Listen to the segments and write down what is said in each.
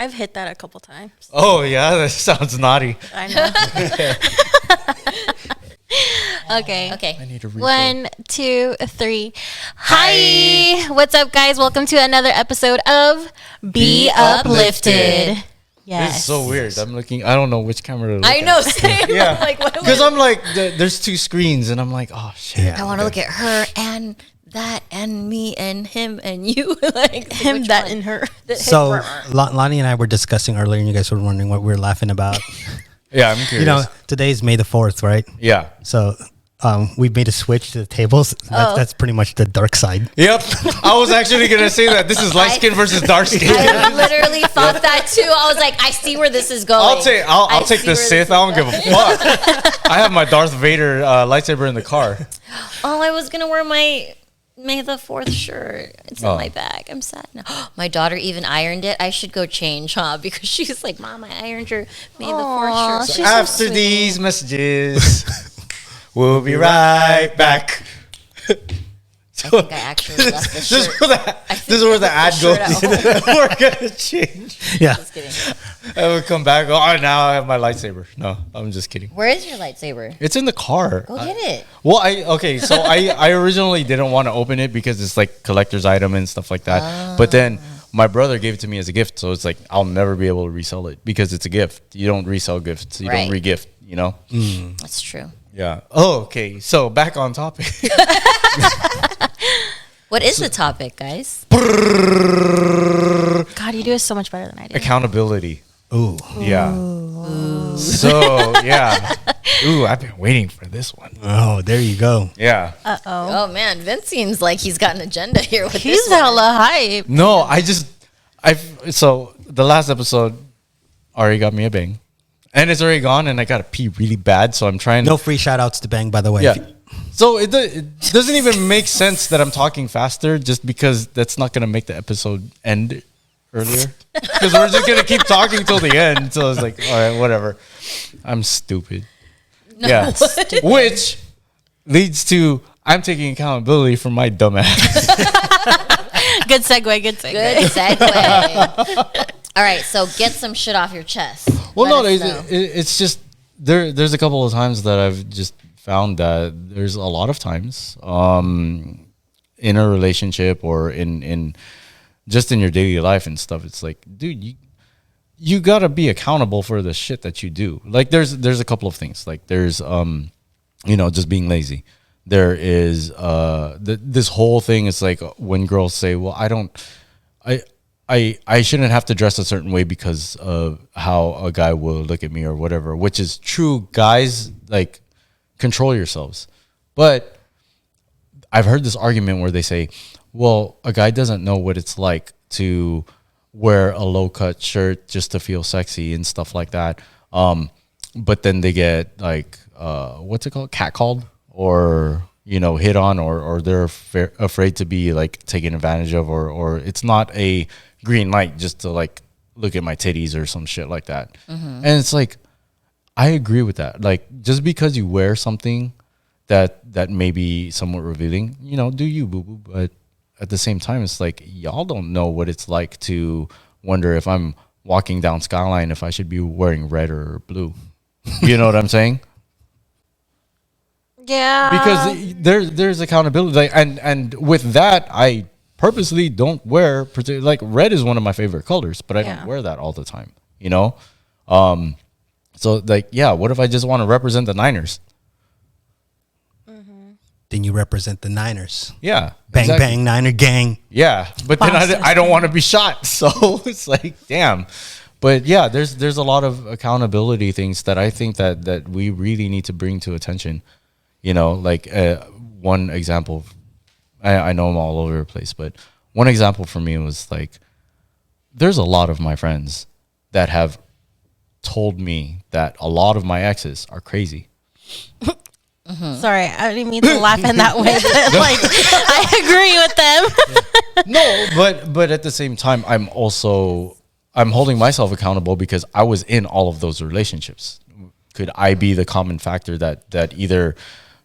I've hit that a couple times. Oh yeah, that sounds naughty. I know. Okay. Okay. I need to refill. 1, 2, 3. Hi. What's up, guys? Welcome to another episode of Be Uplifted. Yes. This is so weird. I'm looking. I don't know which camera to look I at. know, same. Yeah. Like, what am Because I- I'm like, there's two screens, and I'm like, oh shit. I want to look at her and that and me and him and you. Like Him, which that, one? and her. So Lonnie and I were discussing earlier, and you guys were wondering what we were laughing about. Yeah, I'm curious. You know, today's May the 4th, right? Yeah. So we've made a switch to the tables. That's pretty much the dark side. Yep. I was actually gonna say that this is light skin versus dark skin. I literally thought that too. I was like, I see where this is going. I'll take the Sith. I don't give a fuck. I have my Darth Vader lightsaber in the car. Oh, I was gonna wear my May the 4th shirt. It's in my bag. I'm sad now. My daughter even ironed it. I should go change, huh? Because she's like, Mom, I ironed your May the 4th shirt. she's so After sweet. these messages, we'll be right back. I think I actually left the This is shirt. where the ad goes. shirt We're gonna change. Yeah. Just kidding. I would come back. Oh, now I have my lightsaber. No, I'm just kidding. Where is your lightsaber? It's in the car. Go get it. Well, I originally didn't want to open it because it's like collector's item and stuff like that. But then my brother gave it to me as a gift, so it's like I'll never be able to resell it because it's a gift. You don't resell gifts. You Right. don't re-gift, you know? That's true. Yeah. Oh, okay. So back on topic. What is the topic, guys? God, you do it so much better than I do. Accountability. Ooh. Yeah. So, yeah. Ooh, I've been waiting for this one. Oh, there you go. Yeah. Oh man, Vince seems like he's got an agenda here with He's this one. hella hype. No, so the last episode already got me a bang. And it's already gone, and I got to pee really bad, so I'm trying to... No free shout outs to Bang, by the way. Yeah. So it doesn't even make sense that I'm talking faster just because that's not going to make the episode end earlier. Because we're just going to keep talking till the end. So it's like, all right, whatever. I'm stupid. Yeah. Which leads to I'm taking accountability for my dumb ass. Good segue. Good segue. Good segue. All right, so get some shit off your chest. Well, Let no, us know. it's just there's a couple of times that I've just found that there's a lot of times in a relationship or in just in your daily life and stuff. It's like, dude, you gotta be accountable for the shit that you do. Like there's a couple of things. Like there's just being lazy. There is this whole thing is like when girls say, well, I shouldn't have to dress a certain way because of how a guy will look at me or whatever, which is true. Guys, like, control yourselves. But I've heard this argument where they say, well, a guy doesn't know what it's like to wear a low-cut shirt just to feel sexy and stuff like that. But then they get, like, what's it called? Catcalled or, hit on or they're afraid to be, like, taken advantage of or it's not a green light just to like look at my titties or some shit like that. And it's like, I agree with that. Like just because you wear something that may be somewhat revealing, do you, boo boo. But at the same time, it's like y'all don't know what it's like to wonder if I'm walking down Skyline if I should be wearing red or blue. You know what I'm saying? Yeah. Because there's accountability, like, and with that, I purposely don't wear like red is one of my favorite colors, but I don't wear that all the time. So like, yeah, what if I just want to represent the Niners? Then you represent the Niners. Yeah, Bang, exactly. bang, Niner gang. Yeah, but then I don't want to be shot, so it's like, damn. But yeah, there's a lot of accountability things that I think that we really need to bring to attention. Like one example. I know I'm all over the place, but one example for me was like, there's a lot of my friends that have told me that a lot of my exes are crazy. Sorry, I didn't mean to laugh in that way. Like, I agree with them. No, but at the same time, I'm holding myself accountable because I was in all of those relationships. Could I be the common factor that either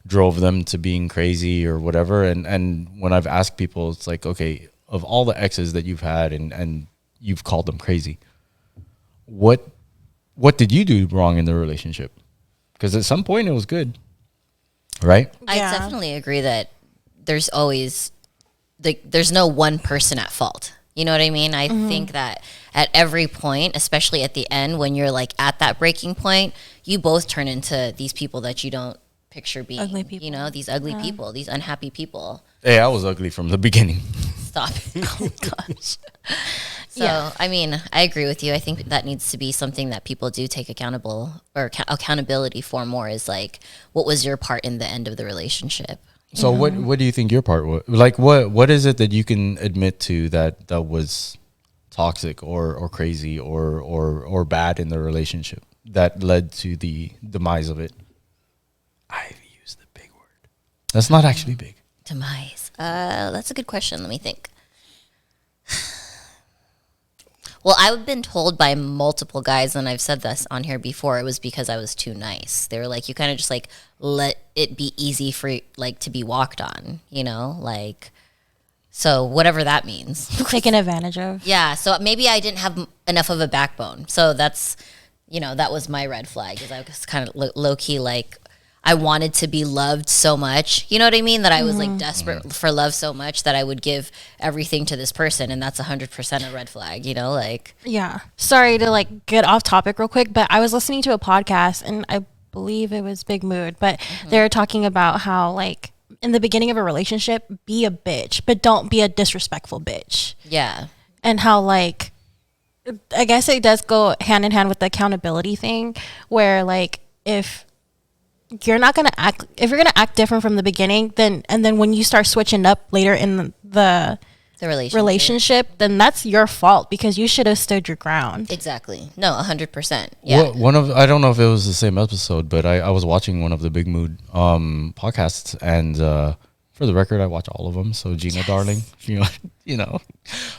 drove them to being crazy or whatever? And when I've asked people, it's like, okay, of all the exes that you've had and you've called them crazy, what did you do wrong in the relationship? Because at some point it was good, right? I definitely agree that there's always there's no one person at fault. You know what I mean? I think that at every point, especially at the end when you're like at that breaking point, you both turn into these people that you don't picture being. Ugly people. You know, these ugly people, these unhappy people. Hey, I was ugly from the beginning. Stop it. Oh gosh. So, I mean, I agree with you. I think that needs to be something that people do take accountability for more, is like, what was your part in the end of the relationship? So what do you think your part was? Like, what is it that you can admit to that was toxic or crazy or bad in the relationship that led to the demise of it? I've used the big word. That's not actually big. Demise. That's a good question. Let me think. Well, I've been told by multiple guys, and I've said this on here before, it was because I was too nice. They were like, you kind of just like let it be easy for like to be walked on, you know, like, so whatever that means. Taken advantage of. Yeah. So maybe I didn't have enough of a backbone. So that's, you know, that was my red flag, is I was kind of low key like, I wanted to be loved so much, you know what I mean? That I was like desperate for love so much that I would give everything to this person. And that's 100% a red flag, you know, like. Yeah. Sorry to like get off topic real quick, but I was listening to a podcast and I believe it was Big Mood, but they were talking about how like in the beginning of a relationship, be a bitch, but don't be a disrespectful bitch. Yeah. And how like, I guess it does go hand in hand with the accountability thing, where like if you're gonna act different from the beginning, then when you start switching up later in the relationship, then that's your fault because you should have stood your ground. Exactly. No, 100%. Yeah. Well, I don't know if it was the same episode, but I was watching one of the Big Mood podcasts, and for the record, I watch all of them. So Gina, darling, you know.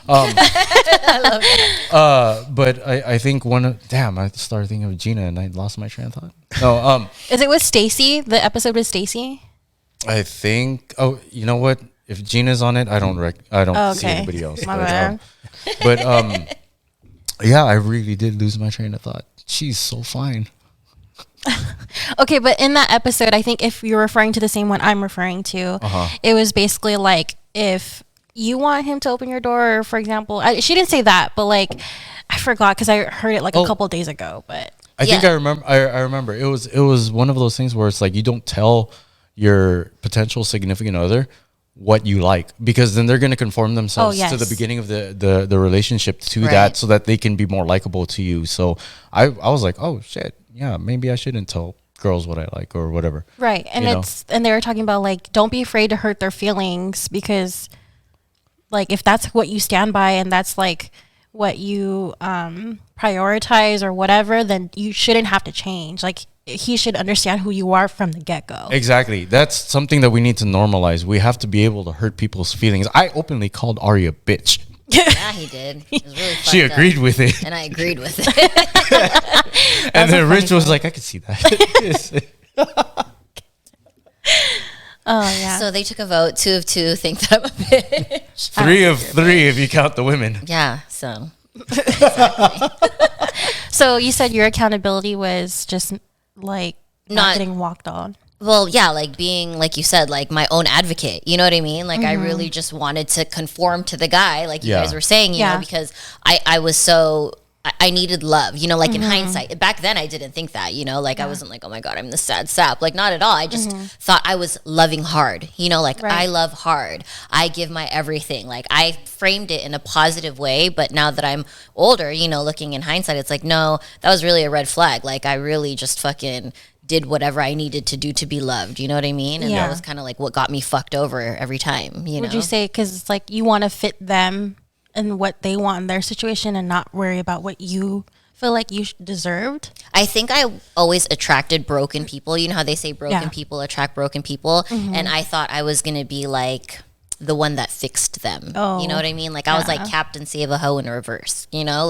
I love it. But I think I started thinking of Gina and I lost my train of thought. No, Is it with Stacy? The episode with Stacy? I think. Oh, you know what? If Gina's on it, I don't see anybody else. My bad. But yeah, I really did lose my train of thought. She's so fine. Okay, but in that episode, I think if you're referring to the same one I'm referring to, it was basically like if you want him to open your door, for example, she didn't say that, but like I forgot because I heard it like a couple of days ago. But I think I remember. I remember it was one of those things where it's like you don't tell your potential significant other what you like, because then they're going to conform themselves to the beginning of the relationship to that, so that they can be more likable to you. So I was like, oh shit, yeah, maybe I shouldn't tell girls what I like or whatever. Right. And and they were talking about like, don't be afraid to hurt their feelings, because like if that's what you stand by and that's like what you prioritize or whatever, then you shouldn't have to change. Like he should understand who you are from the get-go. Exactly. That's something that we need to normalize. We have to be able to hurt people's feelings. I openly called Ari a bitch. Yeah, he did. It was really she agreed with it. And I agreed with it. And then Rich was like, I could see that. Oh, yeah. So they took a vote. 2 of 2 think that I'm a bitch. 3 of 3 if you count the women. Yeah, so. So you said your accountability was just like not getting walked on. Well, yeah, like being, like you said, like my own advocate. You know what I mean? Like I really just wanted to conform to the guy, like you guys were saying, you know, because I was so, I needed love, you know, like in hindsight. Back then I didn't think that, you know, like I wasn't like, oh my God, I'm the sad sap. Like not at all. I just thought I was loving hard, you know, like I love hard. I give my everything. Like I framed it in a positive way. But now that I'm older, you know, looking in hindsight, it's like, no, that was really a red flag. Like I really just fucking did whatever I needed to do to be loved. You know what I mean? And that was kind of like what got me fucked over every time, you know? Would you say, because it's like you want to fit them and what they want in their situation and not worry about what you feel like you deserved? I think I always attracted broken people. You know how they say broken people attract broken people? And I thought I was going to be like the one that fixed them. Oh, you know what I mean? Like I was like Captain Save a Hoe in reverse, you know,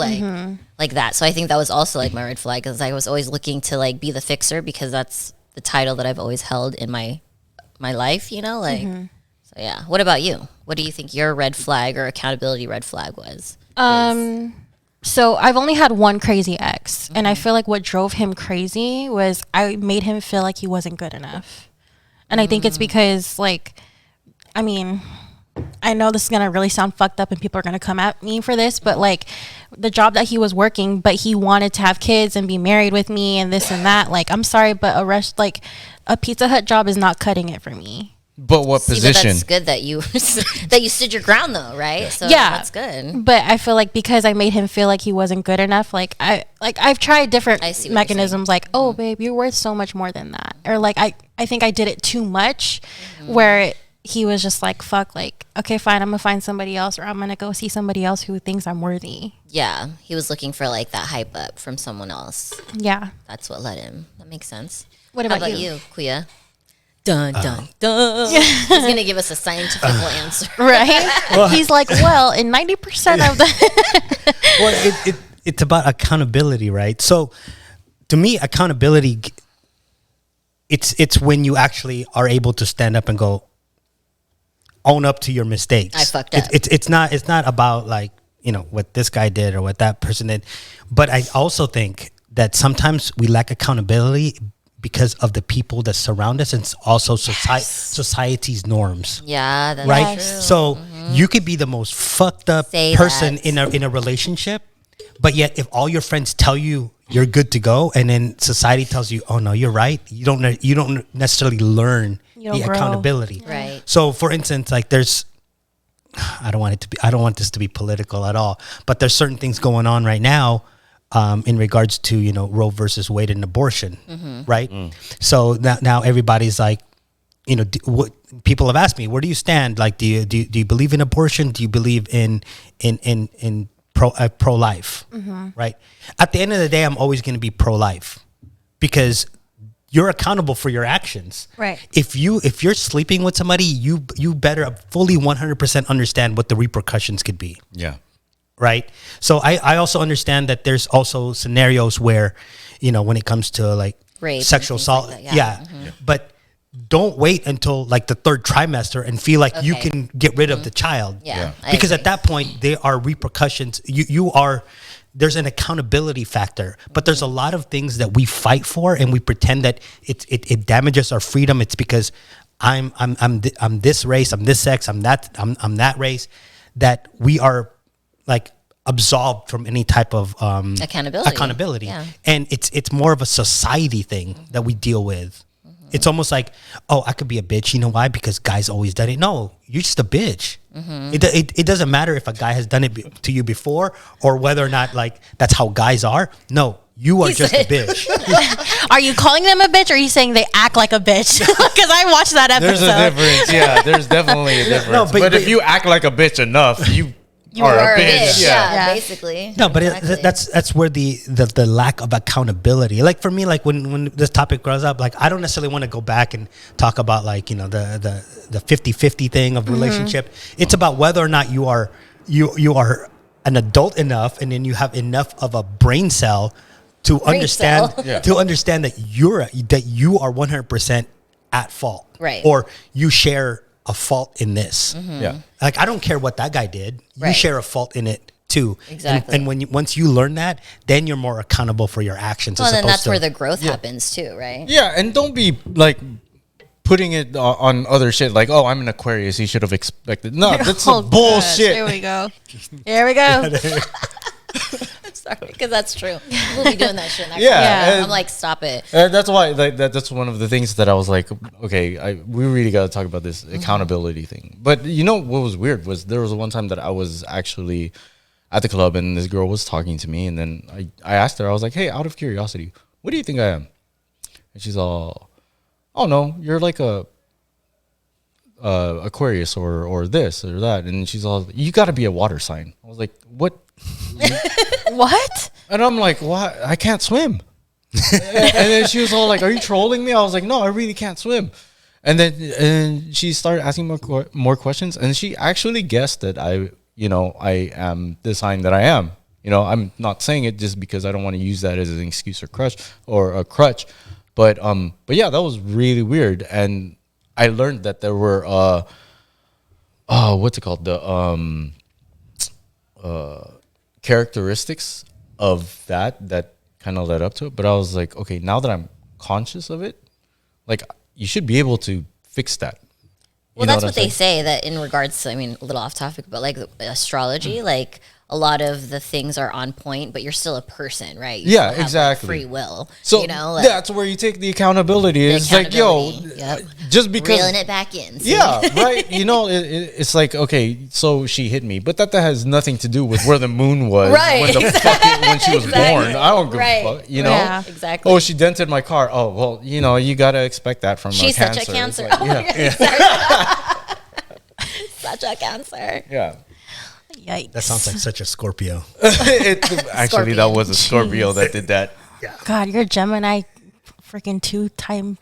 like that. So I think that was also like my red flag, because I was always looking to like be the fixer, because that's the title that I've always held in my life, you know, like. So yeah. What about you? What do you think your red flag or accountability red flag was? So I've only had one crazy ex, and I feel like what drove him crazy was I made him feel like he wasn't good enough. And I think it's because, like, I mean, I know this is going to really sound fucked up and people are going to come at me for this, but like the job that he was working, but he wanted to have kids and be married with me and this and that. Like, I'm sorry, but a Pizza Hut job is not cutting it for me. But what position? But that's good that you that you stood your ground though, right? So yeah, that's good. But I feel like because I made him feel like he wasn't good enough, I've tried different mechanisms, like, oh babe, you're worth so much more than that, or like I think I did it too much, where he was just like, fuck, like, okay, fine, I'm gonna find somebody else, or I'm gonna go see somebody else who thinks I'm worthy. Yeah, he was looking for like that hype up from someone else. Yeah, that's what led him. That makes sense. What about you, Kuya? Dun dun dun. He's gonna give us a scientific answer, right? Well, he's like, well, in 90% of the well, it's about accountability, right? So, to me, accountability, it's when you actually are able to stand up and go, own up to your mistakes. I fucked up. It's not about like, you know, what this guy did or what that person did, but I also think that sometimes we lack accountability because of the people that surround us, and also society's norms. Yeah, that's right. True. So you could be the most fucked up person in a relationship, but yet if all your friends tell you you're good to go, and then society tells you, oh no, you're right, you don't necessarily learn the accountability. Right. So for instance, like I don't want this to be political at all, but there's certain things going on right now in regards to, you know, Roe versus Wade and abortion, right? So now everybody's like, you know, what people have asked me, where do you stand? Like, do you believe in abortion? Do you believe in pro life? Right? At the end of the day, I'm always going to be pro life, because you're accountable for your actions. Right. If you're sleeping with somebody, you better fully 100% understand what the repercussions could be. Yeah. Right. So I also understand that there's also scenarios where, you know, when it comes to like rape, sexual assault, like that, but don't wait until like the third trimester and feel like you can get rid of the child. Yeah. Because at that point there are repercussions. There's an accountability factor, but there's a lot of things that we fight for and we pretend that it damages our freedom. It's because I'm this race, I'm this sex, I'm that race, that we are like absolved from any type of accountability. Yeah. And it's more of a society thing that we deal with. It's almost like, oh, I could be a bitch. You know why? Because guys always done it. No, you're just a bitch. It doesn't matter if a guy has done it to you before, or whether or not like that's how guys are. No, you are just a bitch. Are you calling them a bitch, or are you saying they act like a bitch? Because I watched that episode. There's a difference. Yeah, there's definitely a difference. No, but if you act like a bitch enough, you are a bitch. Yeah, basically. No, but that's where the lack of accountability. Like for me, like when this topic grows up, like I don't necessarily want to go back and talk about like, you know, the 50-50 thing of relationship. It's about whether or not you are an adult enough, and then you have enough of a brain cell to understand that you are 100% at fault, right? Or you share a fault in this. Yeah. Like, I don't care what that guy did. You share a fault in it too. Exactly. And once you learn that, then you're more accountable for your actions. Well, then that's where the growth happens too, right? Yeah, and don't be like putting it on other shit. Like, oh, I'm an Aquarius, you should have expected. No, that's some bullshit. Here we go. Here we go. I'm sorry, because that's true. We'll be doing that shit next time. I'm like, stop it. That's why that's one of the things that I was like, okay, we really got to talk about this accountability thing. But you know what was weird was there was one time that I was actually at the club and this girl was talking to me, and then I asked her, I was like, hey, out of curiosity, what do you think I am? And she's all, oh no, you're like a Aquarius or this or that. And she's all, you got to be a water sign. I was like, what? What? And I'm like, what? I can't swim. And then she was all like, are you trolling me? I was like, no, I really can't swim. And then she started asking more questions, and she actually guessed that I am the sign that I am. You know, I'm not saying it just because I don't want to use that as an excuse or a crutch. But yeah, that was really weird. And I learned that there were what's it called? The characteristics of that kind of led up to it. But I was like, okay, now that I'm conscious of it, like you should be able to fix that. Well, that's what they say, that in regards to, I mean, a little off topic, but like astrology, like a lot of the things are on point, but you're still a person, right? You Yeah, still have, exactly. Like, free will. So you know, like, that's where you take the accountability. It's like, yo, just because reeling it back in. See? Yeah, right. You know, it's like, okay, so she hit me, but that has nothing to do with where the moon was Right, when when she was born. I don't give a fuck. You know, Yeah. Exactly. Oh, she dented my car. Oh, well, you know, you gotta expect that from She's a cancer. such a cancer. It's like, Oh my yeah, God, such a cancer. yeah. Yikes. That sounds like such a Scorpio. Actually, that was a Scorpio that did that. God, you're Gemini, freaking 2-time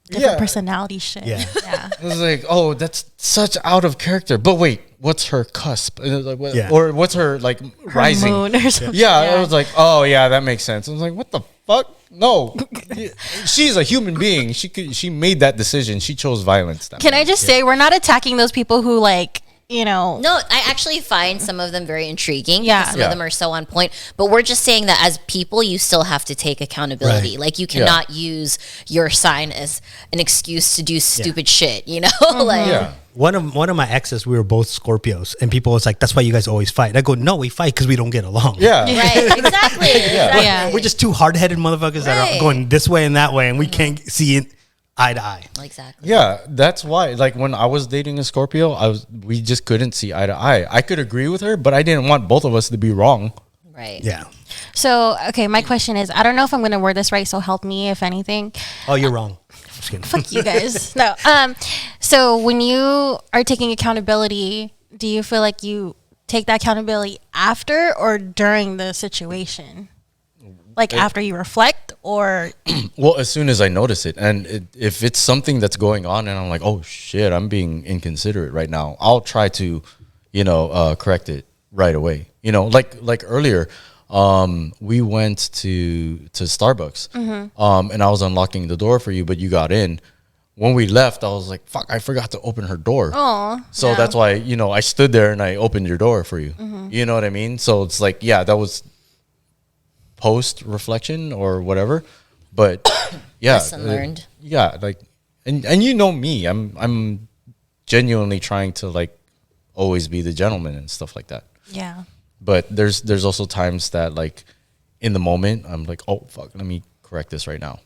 different Yeah. personality shit. Yeah. Yeah. It was like, oh, that's such out of character. But wait, what's her cusp? And it was like, what, Yeah. or what's her like Her rising? moon or something. Yeah, I was like, oh yeah, that makes sense. I was like, what the fuck? No, she's a human being. She made that decision. She chose violence. Can I just say, we're not attacking those people who like, you know. No, I actually find some of them very intriguing. Yeah. Because some of them are so on point. But we're just saying that as people, you still have to take accountability. Right. Like you cannot use your sign as an excuse to do stupid shit. You know, Mm-hmm. like Yeah. One of my exes, we were both Scorpios, and people was like, "That's why you guys always fight." I go, "No, we fight because we don't get along." Yeah. right, exactly. exactly. Yeah. We're just two hard-headed motherfuckers that Right. are going this way and that way, and we can't see it eye to eye. Exactly. Yeah, that's why. Like when I was dating a Scorpio, we just couldn't see eye to eye. I could agree with her, but I didn't want both of us to be wrong. Right. Yeah. So, okay, my question is, I don't know if I'm going to word this right, so help me if anything. Oh, you're wrong. Just kidding. Fuck you guys. No. So when you are taking accountability, do you feel like you take that accountability after or during the situation? Like after you reflect, or Well, as soon as I notice it, and if it's something that's going on, and I'm like, oh shit, I'm being inconsiderate right now, I'll try to, correct it right away. You know, like earlier, we went to Starbucks, and I was unlocking the door for you, but you got in. When we left, I was like, fuck, I forgot to open her door. oh, So that's why, I stood there and I opened your door for you. You know what I mean? So it's like, yeah, that was post reflection or whatever. But yeah. Lesson learned. Yeah, like and you know me. I'm genuinely trying to like always be the gentleman and stuff like that. yeah. But there's also times that like in the moment I'm like, oh fuck, let me correct this right now.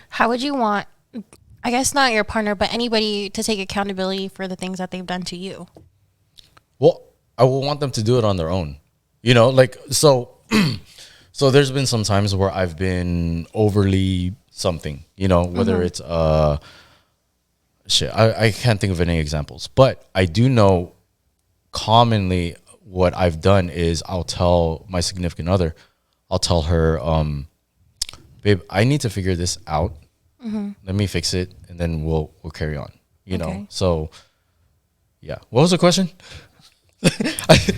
How would you want, I guess not your partner, but anybody to take accountability for the things that they've done to you? Well, I will want them to do it on their own. So so there's been some times where I've been overly something, whether it's shit. I can't think of any examples, but I do know commonly what I've done is I'll tell my significant other, I'll tell her, babe, I need to figure this out. Let me fix it, and then we'll carry on. You know. Okay. So, yeah. What was the question?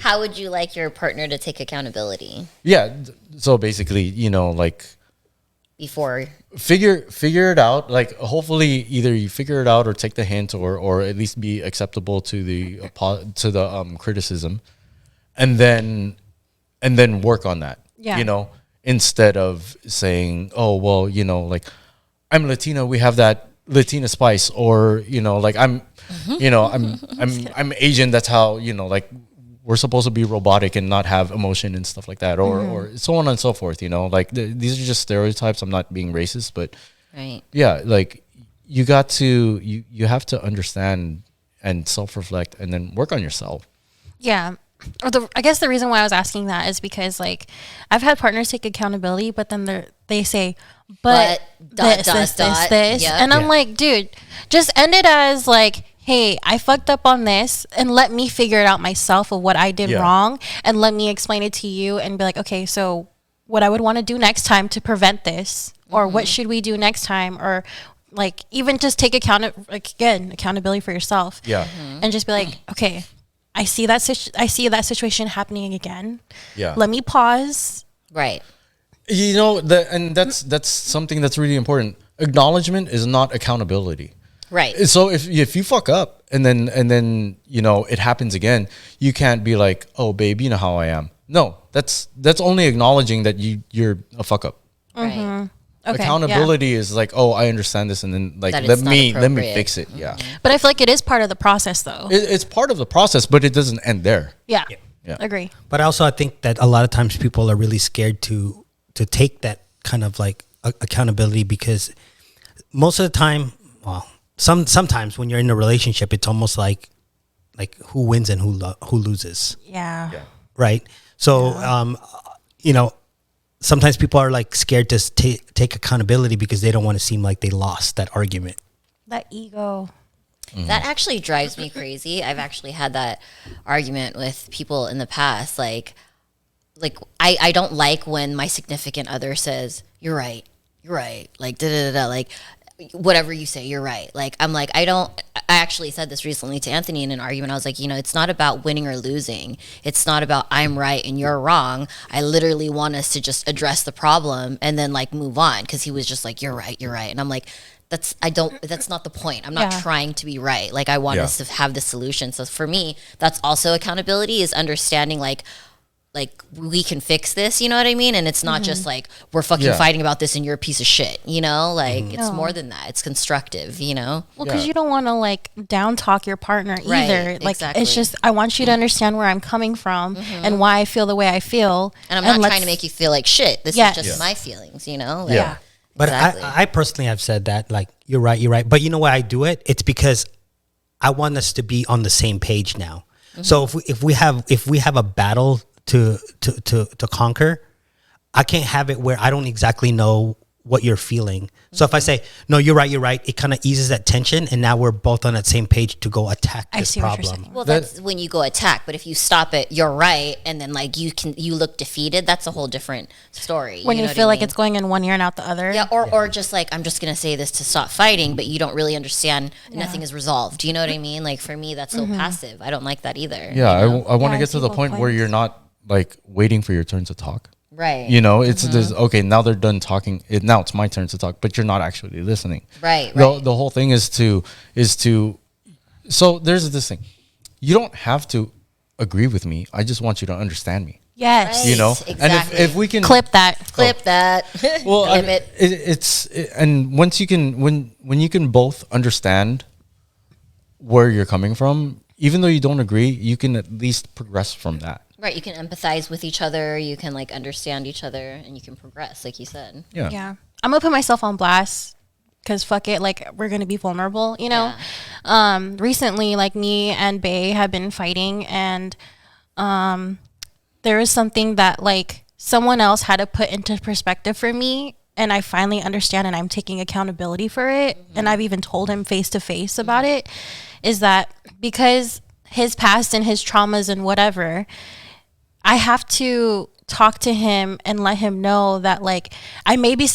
How would you like your partner to take accountability Yeah. So basically, like before? figure it out. Like hopefully, either you figure it out or take the hint, or at least be acceptable to the criticism, and then work on that. Yeah. Instead of saying, oh well, like I'm Latina, we have that Latina spice, or like I'm Asian, that's how like we're supposed to be robotic and not have emotion and stuff like that, or so on and so forth. Like these are just stereotypes. I'm not being racist, but Right. yeah, like you got to you have to understand and self-reflect and then work on yourself. Yeah. Or I guess the reason why I was asking that is because like I've had partners take accountability, but then they say, but But this, Yep. and I'm like, dude, just end it as like, hey, I fucked up on this, and let me figure it out myself of what I did Yeah. wrong, and let me explain it to you, and be like, okay, so what I would want to do next time to prevent this, or what should we do next time, or like even just take accountability for yourself, Yeah. and just be like, okay, I see that situation happening again. Yeah. Let me pause. Right. And that's something that's really important. Acknowledgement is not accountability. Right. So if you fuck up and then it happens again, you can't be like, oh babe, you know how I am. No, that's only acknowledging that you're a fuck up. Right. Okay, Accountability is like, oh, I understand this, and then like That let it's not me appropriate. fix it. Yeah, But I feel like it is part of the process, though. it's part of the process, but it doesn't end there. Yeah. Yeah. Agree. But also, I think that a lot of times people are really scared to take that kind of like accountability, because most of the time, well, sometimes when you're in a relationship, it's almost like who wins and who loses, Yeah. right? So, you know, sometimes people are like scared to take accountability because they don't want to seem like they lost that argument. That ego. That actually drives me crazy. I've actually had that argument with people in the past. Like I don't like when my significant other says, you're right. Like, da da da. Like, whatever you say, you're right. Like, I'm like, I actually said this recently to Anthony in an argument. I was like, it's not about winning or losing. It's not about I'm right and you're wrong. I literally want us to just address the problem and then like move on. Cause he was just like, you're right. And I'm like, that's not the point. I'm not trying to be right. Like, I want us to have the solution. So for me, that's also accountability, is understanding like we can fix this, you know what I mean? And it's not just like we're fucking fighting about this and you're a piece of shit, like it's more than that. It's constructive, Well, because you don't want to like down talk your partner either. Right, like exactly. it's just, I want you to understand where I'm coming from and why I feel the way I feel. And I'm not trying to make you feel like shit. This is just my feelings, Like, Yeah. But exactly. I personally have said that, like, you're right. But you know why I do it? It's because I want us to be on the same page now. So if we have a battle to conquer, I can't have it where I don't exactly know what you're feeling. So if I say, no, you're right, it kind of eases that tension, and now we're both on that same page to go attack this see what you're problem. saying. Well, that's when you go attack. But if you stop it, you're right, and then like you look defeated. That's a whole different story. When you know what feel I like mean? it's going in one ear and out the other. Yeah, or just like, I'm just gonna say this to stop fighting, but you don't really understand. Nothing is resolved. You know what I mean? Like, for me, that's so passive. I don't like that either. Yeah, I want Yeah, to I get see to the both point where points. you're not like waiting for your turn to talk. Right. It's there's, okay, now they're done talking. Now it's my turn to talk, but you're not actually listening. Right. The whole thing is to so there's this thing. You don't have to agree with me. I just want you to understand me. Yes. Right. And Exactly. if we can Clip that. Clip that. well, Clip it. and once you can when you can both understand where you're coming from, even though you don't agree, you can at least progress from that. Right. You can empathize with each other. You can like understand each other, and you can progress, like you said. Yeah. Yeah. I'm going to put myself on blast because fuck it. Like, we're going to be vulnerable, Recently, like, me and Bae have been fighting, and there is something that like someone else had to put into perspective for me, and I finally understand, and I'm taking accountability for it. And I've even told him face to face about it, is that because his past and his traumas and whatever, I have to talk to him and let him know that like I may be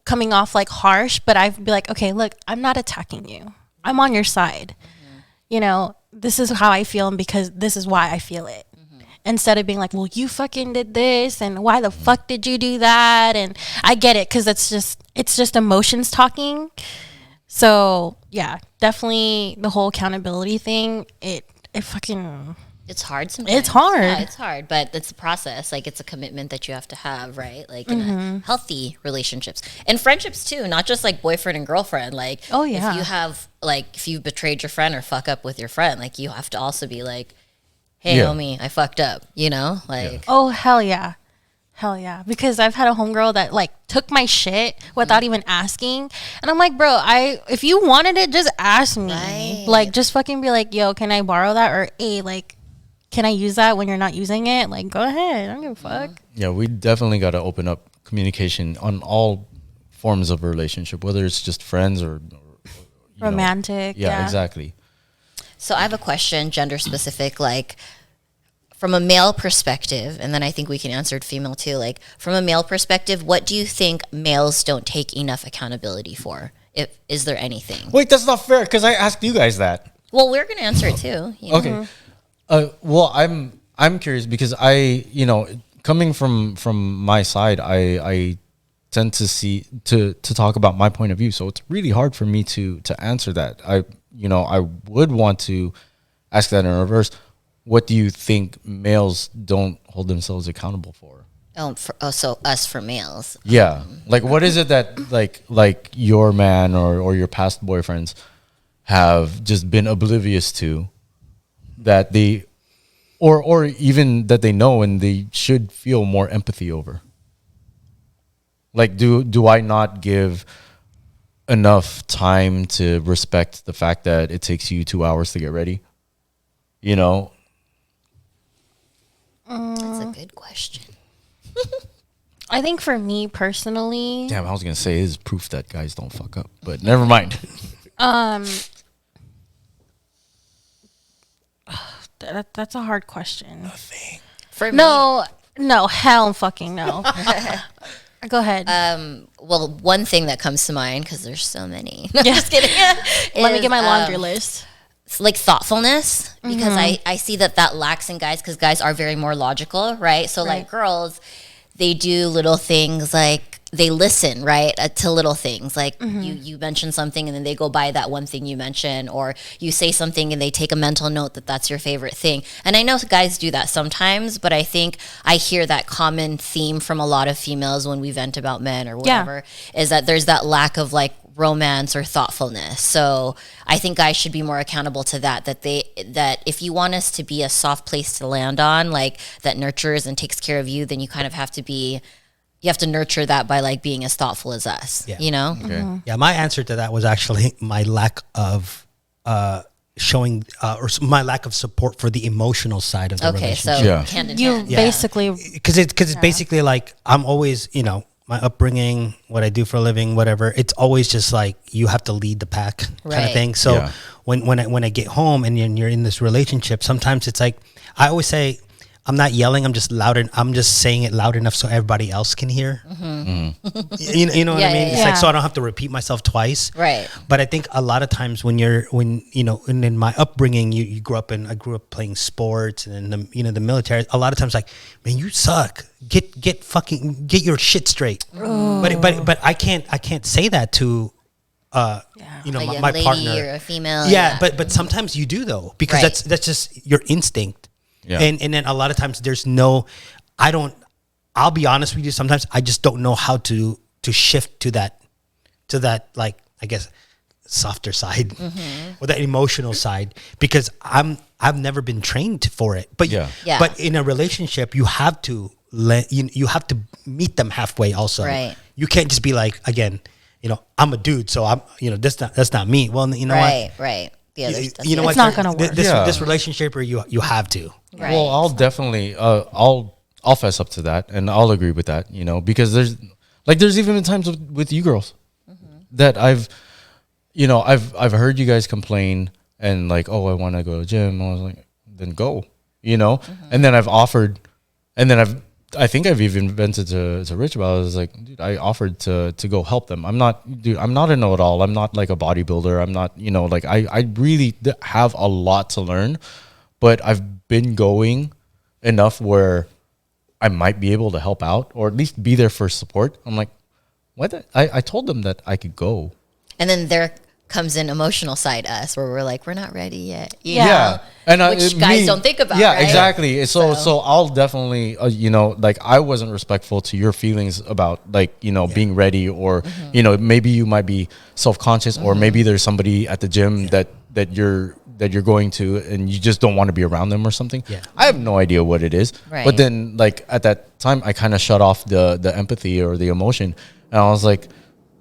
coming off like harsh, but I'd be like, okay, look, I'm not attacking you. I'm on your side. This is how I feel, and because this is why I feel it. Instead of being like, well, you fucking did this, and why the fuck did you do that? And I get it, because it's just emotions talking. So yeah, definitely the whole accountability thing. It's hard sometimes. It's hard. Yeah, it's hard, but it's a process. Like, it's a commitment that you have to have, right? Like, in a healthy relationships and friendships too, not just like boyfriend and girlfriend. Like, Oh, yeah. if you have if you've betrayed your friend or fuck up with your friend, like, you have to also be like, hey, Yeah. homie, I fucked up. Like, Oh, hell yeah. Because I've had a homegirl that like took my shit without even asking. And I'm like, bro, if you wanted it, just ask me. Right. Like, just fucking be like, yo, can I borrow that? Or, hey, like, can I use that when you're not using it? Like, go ahead. I don't give a fuck. Yeah, we definitely got to open up communication on all forms of relationship, whether it's just friends or you know. Romantic. Yeah, exactly. So I have a question, gender specific, like, from a male perspective, and then I think we can answer it female too. Like, from a male perspective, what do you think males don't take enough accountability for? Is there anything? Wait, that's not fair, because I asked you guys that. Well, we're going to answer it too. Okay. Well, I'm curious because coming from my side, I tend to see to talk about my point of view. So it's really hard for me to answer that. I would want to ask that in reverse. what do you think males don't hold themselves accountable for? So us for males. Yeah. Like, what is it that like your man or your past boyfriends have just been oblivious to that they, or even that they know and they should feel more empathy over? Like, do I not give enough time to respect the fact that it takes you 2 hours to get ready? You know? That's a good question. I think for me personally, Damn, I was gonna say is proof that guys don't fuck up, but never mind. that's a hard question. For me, No, hell fucking no. Go ahead. well, one thing that comes to mind, because there's so many. No, just kidding. Let me is, get my laundry list. it's like thoughtfulness, because I see that lacks in guys, because guys are very more logical, right? So like girls, they do little things like they listen, right, to little things. Like you mention something and then they go by that one thing you mention, or you say something and they take a mental note that that's your favorite thing. And I know guys do that sometimes, but I think I hear that common theme from a lot of females when we vent about men or whatever, is that there's that lack of like romance or thoughtfulness. So I think guys should be more accountable to that if you want us to be a soft place to land on, like that nurtures and takes care of you, then you kind of have to nurture that by like being as thoughtful as us. You know? Okay. Yeah, my answer to that was actually my lack of showing or my lack of support for the emotional side of the Okay, so relationship. hand in You hand. basically, Because it's basically like I'm always, my upbringing, what I do for a living, whatever. It's always just like you have to lead the pack kind of Right. thing. So Yeah. when I get home and you're in this relationship, sometimes it's like I always say, I'm not yelling. I'm just loud, and I'm just saying it loud enough so everybody else can hear. You know what I mean? It's like so I don't have to repeat myself twice. Right. But I think a lot of times when in my upbringing, I grew up playing sports and in the military. A lot of times, like, man, you suck. Get your shit straight. But I can't say that to A young my lady partner or a female. yeah, but sometimes you do though, because Right. that's just your instinct. Yeah. And then a lot of times I'll be honest with you, sometimes I just don't know how to shift to that like, I guess, softer side or that emotional side, because I've never been trained for it. But Yeah. Yeah. but in a relationship you have to you have to meet them halfway also. Right. You can't just be like, again, I'm a dude, so I'm that's not me. Well, you know what? Right. Yeah, that's You know the what? It's not gonna work. Yeah. This relationship, or you have to. Right. Well, I'll definitely I'll fess up to that, and I'll agree with that. Because there's even been times with you girls that I've heard you guys complain and like, oh, I want to go to the gym. I was like, then go, and then I've offered, and then I think I've even vented to Rich about it. I was like, dude, I offered to go help them. I'm not a know-it-all. I'm not like a bodybuilder. I'm not, like I really have a lot to learn, but I've been going enough where I might be able to help out or at least be there for support. I'm like, what? I told them that I could go. And then there comes an emotional side us where we're like, we're not ready yet. You Yeah. know? And Which guys don't think about. Yeah, right? exactly. So I'll definitely, like I wasn't respectful to your feelings about like, being ready or, maybe you might be self-conscious or maybe there's somebody at the gym that you're going to and you just don't want to be around them or something. Yeah. I have no idea what it is. Right. But then like at that time I kind of shut off the empathy or the emotion. And I was like,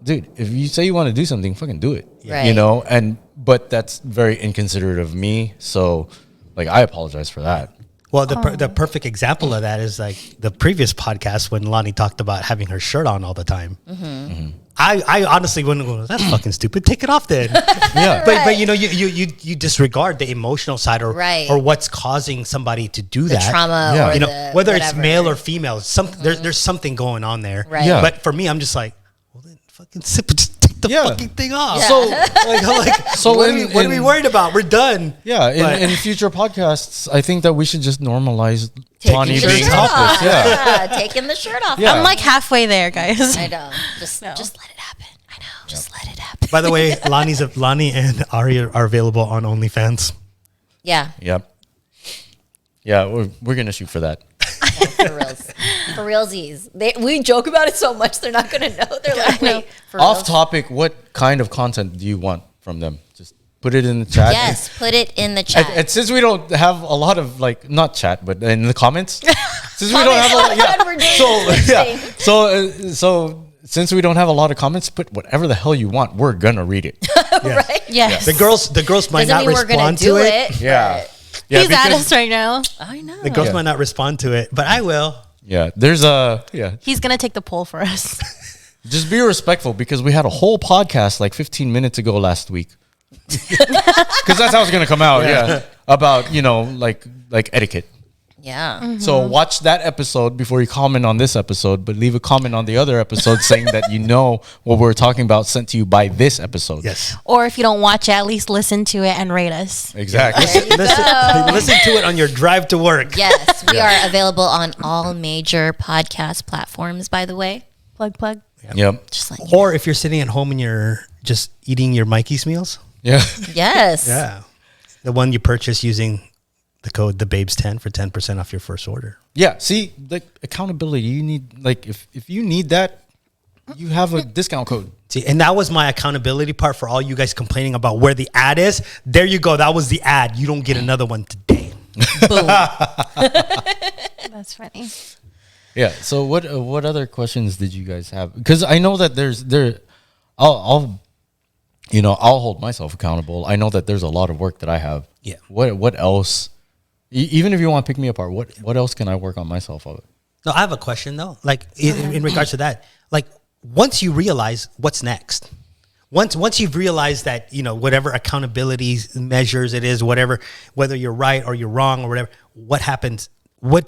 dude, if you say you want to do something, fucking do it. Right. But that's very inconsiderate of me. So like, I apologize for that. Well, the perfect example of that is like the previous podcast when Lonnie talked about having her shirt on all the time. I honestly wouldn't go, that's fucking stupid. Take it off then. Yeah. But you disregard the emotional side or Right. or what's causing somebody to do The that. trauma Yeah. or You whether it's whatever. male or female, there's something going on there. Right. Yeah. But for me, I'm just like, well then fucking just take the Yeah. fucking thing off. Yeah. So So what are we worried about? We're done. yeah, But- in future podcasts, I think that we should just normalize Taking Lonnie your being shirt topless. off. Yeah. Taking the shirt off. Yeah. I'm like halfway there, guys. I know. Just let it happen. I know. Just let it happen. By the way, Lonnie and Ari are available on OnlyFans. Yeah. Yep. Yeah, we're gonna shoot for that. For reals. For realsies. We joke about it so much they're not gonna know. They're like, wait, for Off reals? topic, what kind of content do you want from them? Just put it in the chat. Yes, put it in the chat. And since we don't have a lot of like not chat, but in the comments, since we don't have a lot, God, we're doing this thing. so since we don't have a lot of comments, put whatever the hell you want. We're gonna read it. Right? Yes. The girls might Doesn't not mean we're gonna respond do to it. it. Yeah, but yeah. He's at because- us right now. I know. The girls Yeah. might not respond to it, but I will. Yeah, there's a He's gonna take the poll for us. Just be respectful because we had a whole podcast like 15 minutes ago last week. Because that's how it's gonna come out. Yeah, about like etiquette. Yeah. So watch that episode before you comment on this episode, but leave a comment on the other episode saying that you know what we're talking about sent to you by this episode. Yes. Or if you don't watch it, at least listen to it and rate us. Exactly. Listen to it on your drive to work. Yes, we are available on all major podcast platforms, by the way. Plug. Yep. Just like you. Or if you're sitting at home and you're just eating your Mikey's meals. Yeah. Yes. Yeah. The one you purchase using the code TheBabes10 for 10% off your first order. Yeah. See, like accountability, you need like if you need that, you have a discount code. See, and that was my accountability part for all you guys complaining about where the ad is. There you go. That was the ad. You don't get another one today. Boom. That's funny. Yeah. So what other questions did you guys have? Because I know that I'll hold myself accountable. I know that there's a lot of work that I have. Yeah. What else? Even if you want to pick me apart, what else can I work on myself of it? No, I have a question though. Like in regards to that, like once you realize what's next, once you've realized that, whatever accountability measures it is, whatever, whether you're right or you're wrong or whatever, what happens? What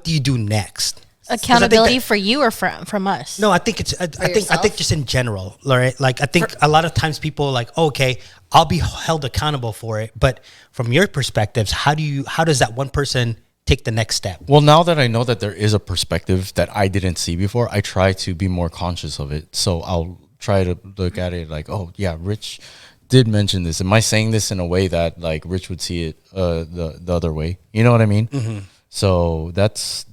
do you do next? 'Cause I think Accountability that- for you or from us? No, I think it's. I think yourself? just in general, right? Like I think a lot of times people are like, oh, okay, I'll be held accountable for it. But from your perspectives, how does that one person take the next step? Well, now that I know that there is a perspective that I didn't see before, I try to be more conscious of it. So I'll try to look at it like, oh yeah, Rich did mention this. Am I saying this in a way that like Rich would see it the other way? You know what I mean? Mm-hmm. So that's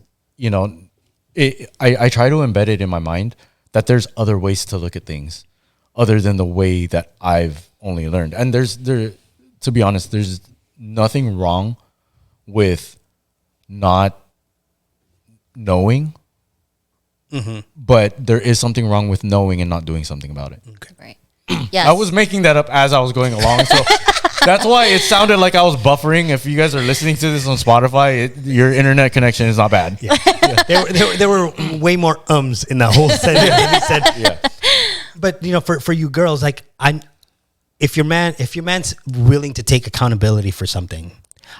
I try to embed it in my mind that there's other ways to look at things other than the way that I've only learned. And to be honest, there's nothing wrong with not knowing, but there is something wrong with knowing and not doing something about it. Right. Yes. I was making that up as I was going along. So that's why it sounded like I was buffering. If you guys are listening to this on Spotify, your internet connection is not bad. Yeah. There were way more ums in that whole sentence than he said. Yeah. But for you girls, like if your man's willing to take accountability for something,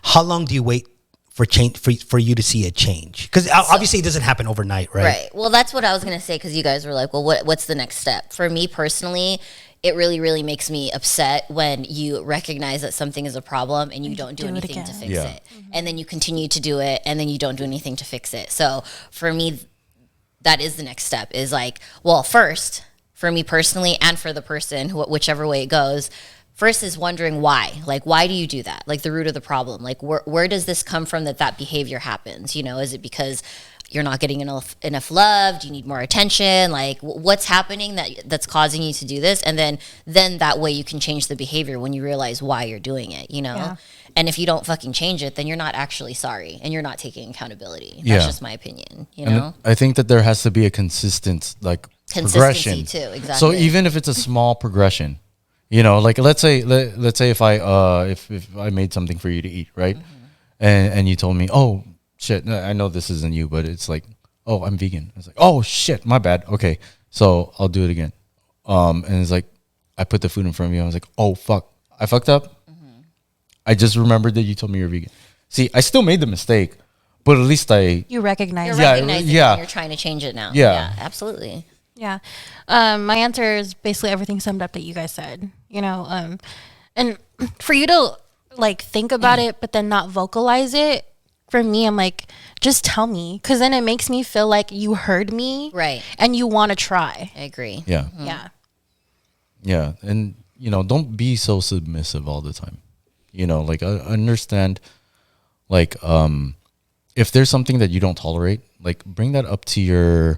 how long do you wait for change for you to see a change? Because obviously it doesn't happen overnight, right? Right. Well, that's what I was going to say because you guys were like, well, what's the next step? For me personally, it really, really makes me upset when you recognize that something is a problem and you don't do do it anything to again. fix Yeah. it. And then you continue to do it and then you don't do anything to fix it. So for me, that is the next step is like, well, first, for me personally and for the person, whichever way it goes, first is wondering why. Like, why do you do that? Like the root of the problem. Like, where does this come from that behavior happens? Is it because you're not getting enough love? Do you need more attention? Like, what's happening that's causing you to do this? And then that way you can change the behavior when you realize why you're doing it, Yeah. And if you don't fucking change it, then you're not actually sorry and you're not taking accountability. That's Yeah. just my opinion, And I think that there has to be a consistent Consistency progression too, exactly. So even if it's a small progression, like let's say if I made something for you to eat, right? And you told me, oh shit, I know this isn't you, but it's like, oh, I'm vegan. It's like, oh shit, my bad. Okay, so I'll do it again. And it's like, I put the food in front of you. I was like, oh fuck, I fucked up. I just remembered that you told me you're vegan. See, I still made the mistake, but at least You recognize You're it. Yeah, recognizing it yeah. and you're trying to change it now. Yeah. Absolutely. Yeah. My answer is basically everything summed up that you guys said, and for you to like think about it, but then not vocalize it. For me, I'm like, just tell me. 'Cause then it makes me feel like you heard me. Right. And you want to try. I agree. Yeah. Yeah. Yeah. And, don't be so submissive all the time. I understand like if there's something that you don't tolerate, like bring that up to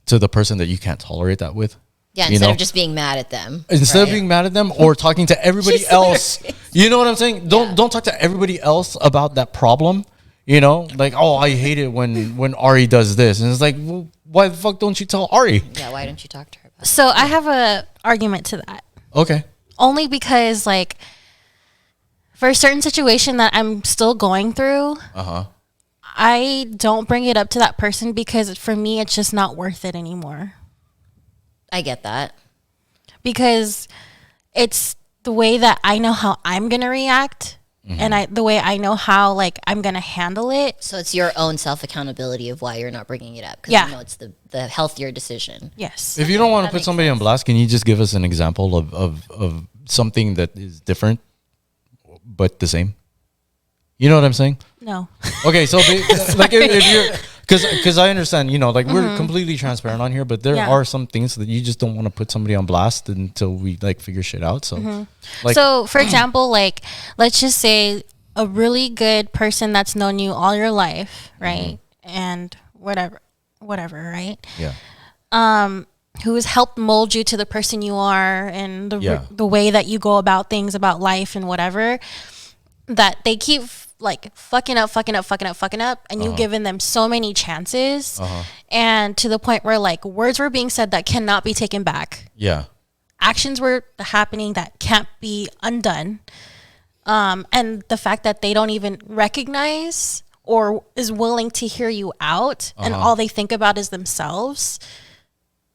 the person that you can't tolerate that with. Yeah, you instead know? of just being mad at them. Instead of being mad at them or talking to everybody else, you know what I'm saying? Don't talk to everybody else about that problem. You know, like, oh, I hate it when Ari does this, and it's like, well, why the fuck don't you tell Ari? Yeah, why don't you talk to her about it? So I have a argument to that. Okay. Only because, like, for a certain situation that I'm still going through, I don't bring it up to that person because for me, it's just not worth it anymore. I get that. Because it's the way that I know how I'm going to react and the way I know how, like, I'm going to handle it. So it's your own self-accountability of why you're not bringing it up. Because Yeah. you know it's the healthier decision. Yes. If you don't want to put somebody on blast, can you just give us an example of something that is different but the same? You know what I'm saying? No. Okay, so like if you're, because I understand, you know, like we're completely transparent on here, but there Yeah. are some things that you just don't want to put somebody on blast until we like figure shit out. So, like, So, for example, like, let's just say a really good person that's known you all your life, right? And whatever, right? yeah, Who has helped mold you to the person you are and Yeah. the way that you go about things, about life and whatever, that they keep like fucking up, and you've given them so many chances, and to the point where like words were being said that cannot be taken back. yeah, Actions were happening that can't be undone. And the fact that they don't even recognize or is willing to hear you out and all they think about is themselves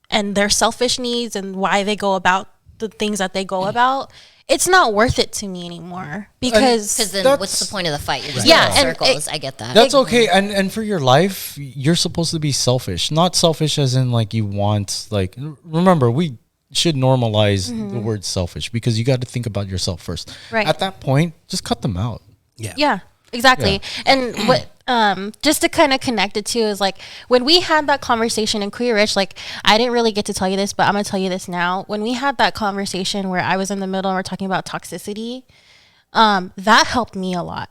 and their selfish needs and why they go about the things that they go about. It's not worth it to me anymore Because because then what's the point of the fight? You're just Yeah, going in and circles. I get that. that's okay. And for your life, you're supposed to be selfish, not selfish as in like you want. Like, remember, we should normalize the word selfish because you got to think about yourself first. Right. At that point, just cut them out. Yeah, exactly. And what just to kind of connect it to is like when we had that conversation in Queer Rich, like I didn't really get to tell you this, but I'm gonna tell you this now. When we had that conversation where I was in the middle and we're talking about toxicity, that helped me a lot.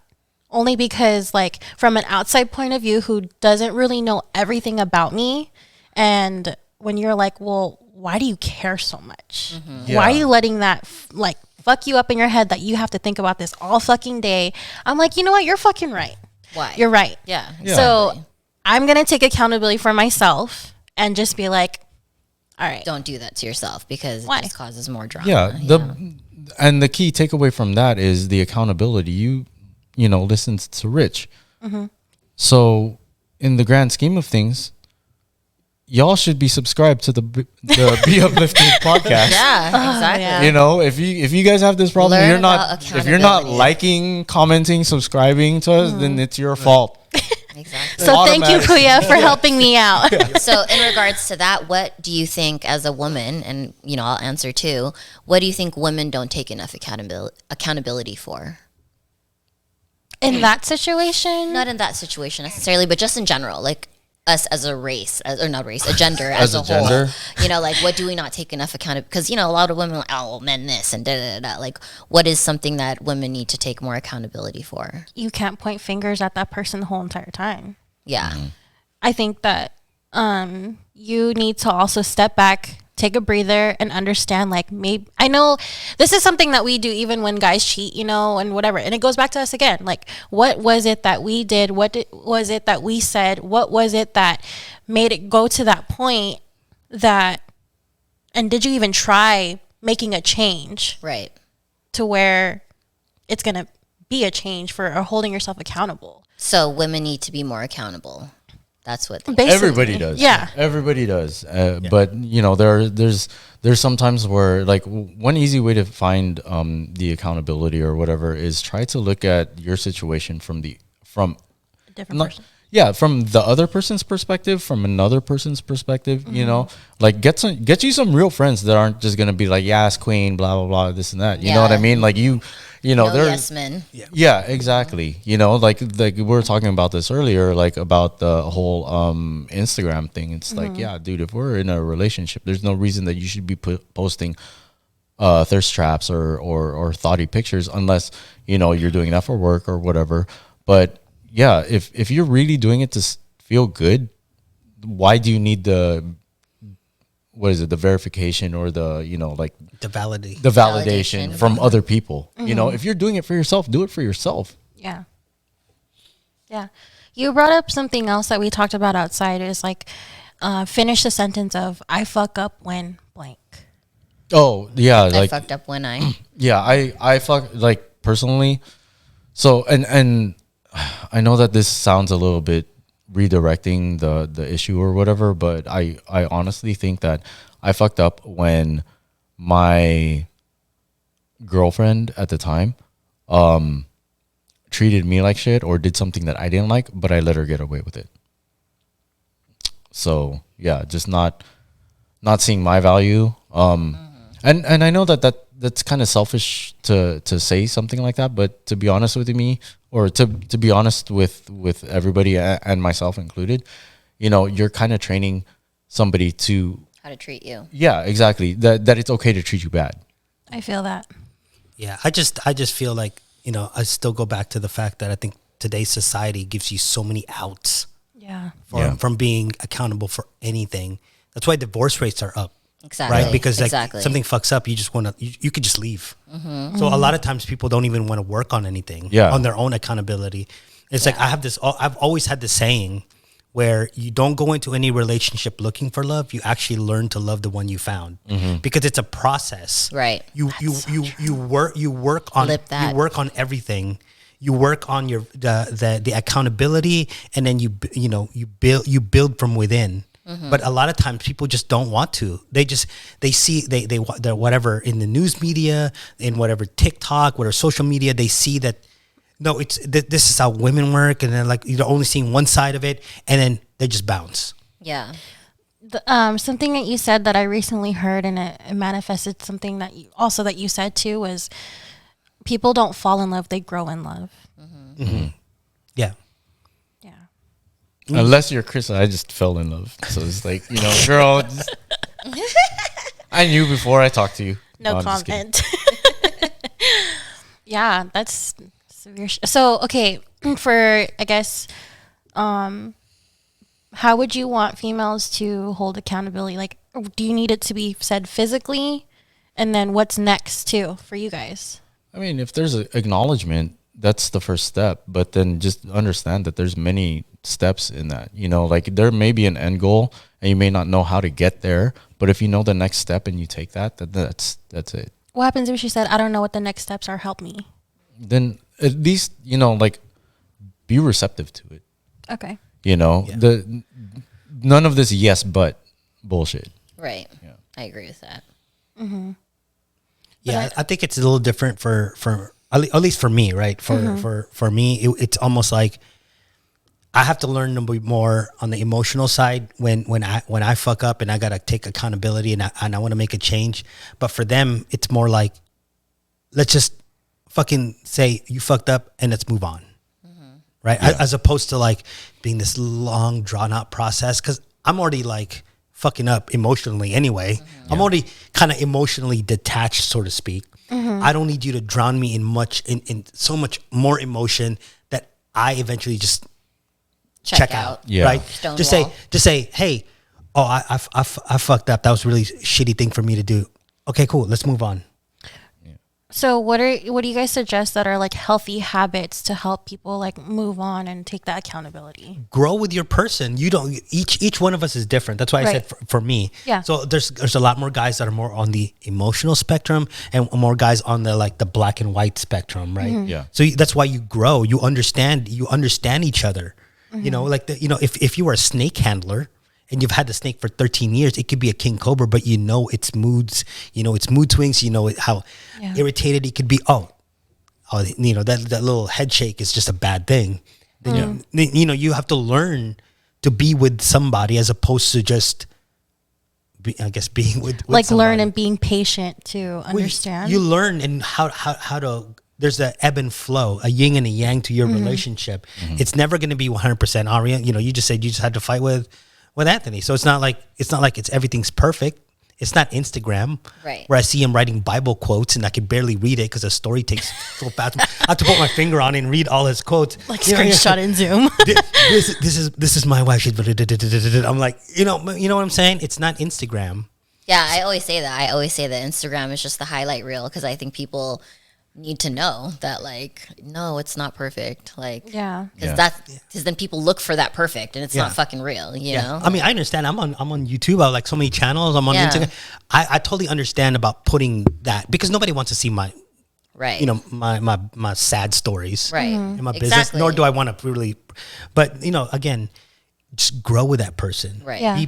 Only because like from an outside point of view who doesn't really know everything about me, and when you're like, well, why do you care so much? Yeah. Why are you letting that like fuck you up in your head that you have to think about this all fucking day? I'm like, you know what? You're fucking right. Why? You're right. Yeah. So I'm going to take accountability for myself and just be like, all right. Don't do that to yourself because Why? it just causes more drama. Yeah. And the key takeaway from that is the accountability. You know, listen to Rich. So in the grand scheme of things, y'all should be subscribed to the Be Uplifted podcast. Yeah, exactly. yeah. You know, if you guys have this problem, Learn you're not about if you're not accountability. liking, commenting, subscribing to us, then it's your fault. Exactly. So thank you, Automatic. Kuya, for helping me out. So in regards to that, what do you think as a woman, and you know, I'll answer too, what do you think women don't take enough accountability for? In that situation, Not in that situation necessarily, but just in general, like us as a race, or not race, a gender as a whole. gender? You know, like what do we not take enough accountability? Because you know, a lot of women are like, oh, well, men this and da da da. Like, what is something that women need to take more accountability for? you can't point fingers at that person the whole entire time. Yeah, I think that you need to also step back, take a breather, and understand. Like, maybe I know this is something that we do even when guys cheat, you know, and whatever. And it goes back to us again. Like, what was it that we did? Was it that we said? What was it that made it go to that point? And did you even try making a change right. to where it's gonna be a change for or holding yourself accountable? So women need to be more accountable. That's what. Basically. Everybody does. Yeah. Everybody does. But you know, there's sometimes where like one easy way to find the accountability or whatever is try to look at your situation from A different person. yeah, from the other person's perspective, from another person's perspective, you know, like get you some real friends that aren't just gonna be like, yes, queen, blah blah blah, this and that. You know what I Yeah. mean? Like you know, No they're yes men. yeah, exactly. You know, like we were talking about this earlier, like about the whole Instagram thing. It's like, yeah, dude, if we're in a relationship, there's no reason that you should be posting thirst traps or thoughty pictures unless, you know, you're doing that for work or whatever. But yeah, if you're really doing it to feel good, why do you need the verification or the like The validate. the validation Validation. from other people? If you're doing it for yourself, do it for yourself. Yeah. Yeah. You brought up something else that we talked about outside is like finish the sentence of I fuck up when blank. Oh yeah, I like fucked up when I. yeah, I fuck like personally. So and I know that this sounds a little bit redirecting the issue or whatever, but I honestly think that I fucked up when my girlfriend at the time treated me like shit or did something that I didn't like, but I let her get away with it. So yeah, just not seeing my value. And I know that's kind of selfish to say something like that, but to be honest with me, or to be honest with everybody and myself included, you're kind of training somebody to How to treat you. yeah, exactly, that it's okay to treat you bad. I feel that. Yeah, I just feel like, I still go back to the fact that I think today's society gives you so many outs Yeah. from being accountable for anything. That's why divorce rates are up. Exactly. Right? Because like exactly. something fucks up, you just want to, you could just leave. So a lot of times people don't even want to work on anything on their own accountability. It's like, I've always had this saying where you don't go into any relationship looking for love. You actually learn to love the one you found because it's a process. Right. You work on Flip that. you work on everything. You work on your the accountability, and then you build from within. But a lot of times people just don't want to. They see they're whatever in the news media, in whatever TikTok, whatever social media, they see that no, it's this is how women work, and then like you're only seeing one side of it, and then they just bounce. Yeah. Something that you said that I recently heard and it manifested something that you said too was people don't fall in love, they grow in love. Yeah. Yeah. Unless you're Chris, I just fell in love. So it's like, girl, I knew before I talked to you. No I'm just kidding. comment. Yeah, that's severe. So, okay, for, I guess, how would you want females to hold accountability? Like, do you need it to be said physically? And then what's next, too, for you guys? I mean, if there's an acknowledgement, that's the first step. But then just understand that there's many steps in that. Like there may be an end goal and you may not know how to get there. But if you know the next step and you take that's it. What happens if she said, I don't know what the next steps are, help me? Then at least, like be receptive to it. Okay. None of this yes, but bullshit. Right. Yeah. I agree with that. Yeah, I think it's a little different for at least for me, right? For me, it's almost like I have to learn to be more on the emotional side when I fuck up and I gotta take accountability and I want to make a change. But for them, it's more like let's just fucking say you fucked up and let's move on, right? Yeah. As opposed to like being this long drawn out process because I'm already like fucking up emotionally anyway. I'm already kind of emotionally detached, so to speak. I don't need you to drown me in so much more emotion that I eventually just check out. Yeah. Right? Stonewall. Just say, hey, I fucked up. That was a really shitty thing for me to do. Okay, cool. Let's move on. So what do you guys suggest that are like healthy habits to help people like move on and take that accountability? Grow with your person. You don't. Each one of us is different. That's why I said for me. Yeah. So there's a lot more guys that are more on the emotional spectrum and more guys on the black and white spectrum, right? Yeah. So that's why you grow. You understand each other. If you were a snake handler and you've had the snake for 13 years, it could be a king cobra, but its moods, its mood swings, how irritated it could be. That little head shake is just a bad thing. Then you have to learn to be with somebody as opposed to just being with like somebody. learn and being patient to understand. You learn and how to. There's the ebb and flow, a yin and a yang to your relationship. It's never going to be 100% Aria. You just said you just had to fight with Anthony, so it's not like it's everything's perfect. It's not Instagram, Right. where I see him writing Bible quotes and I can barely read it because the story takes so fast. I have to put my finger on it and read all his quotes. Like screenshot in Zoom. This is my wife. She's I'm like, you know what I'm saying? It's not Instagram. Yeah, I always say that. I always say that Instagram is just the highlight reel because I think people need to know that, like, no, it's not perfect. Like, Yeah. because then people look for that perfect and it's Yeah. not fucking real, you know? I mean, I understand. I'm on YouTube. I have like so many channels. I'm on Yeah. Instagram. I totally understand about putting that because nobody wants to see my, Right. you know, my sad stories, Right. in my business. Exactly. Nor do I want to really, but you know, again, just grow with that person. Right. Yeah.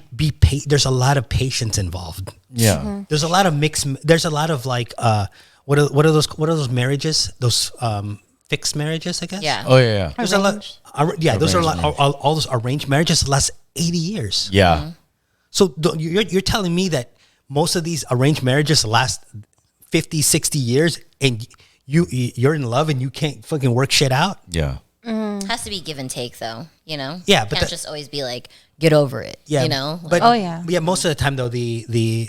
There's a lot of patience involved. Yeah. There's a lot of there's a lot of like what are those marriages, those fixed marriages, I guess. Yeah. Oh yeah. There's a lot. Those are Arranged marriage. all those arranged marriages last 80 years. Yeah. So you're telling me that most of these arranged marriages last 50, 60 years and you're in love and you can't fucking work shit out? Yeah. Has to be give and take, though, you know? Yeah, but Can't just always be like, get over it, Yeah. you know? But Oh, yeah. Yeah, most of the time though the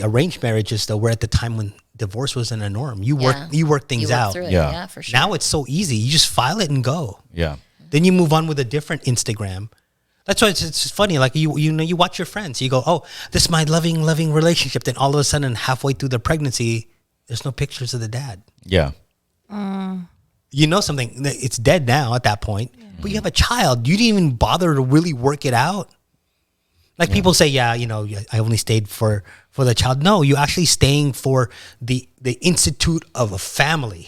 arranged marriages though were at the time when divorce wasn't a norm. You work things You work out. through it, Yeah. yeah, for sure. Now it's so easy. You just file it and go. Yeah. Then you move on with a different Instagram. That's why it's funny. Like you know, you watch your friends. You go, oh, this is my loving relationship. Then all of a sudden, halfway through the pregnancy, there's no pictures of the dad. Yeah. You know something? It's dead now at that point. But you have a child. You didn't even bother to really work it out. Like people say, yeah, you know, I only stayed for the child. No, you're actually staying for the institute of a family.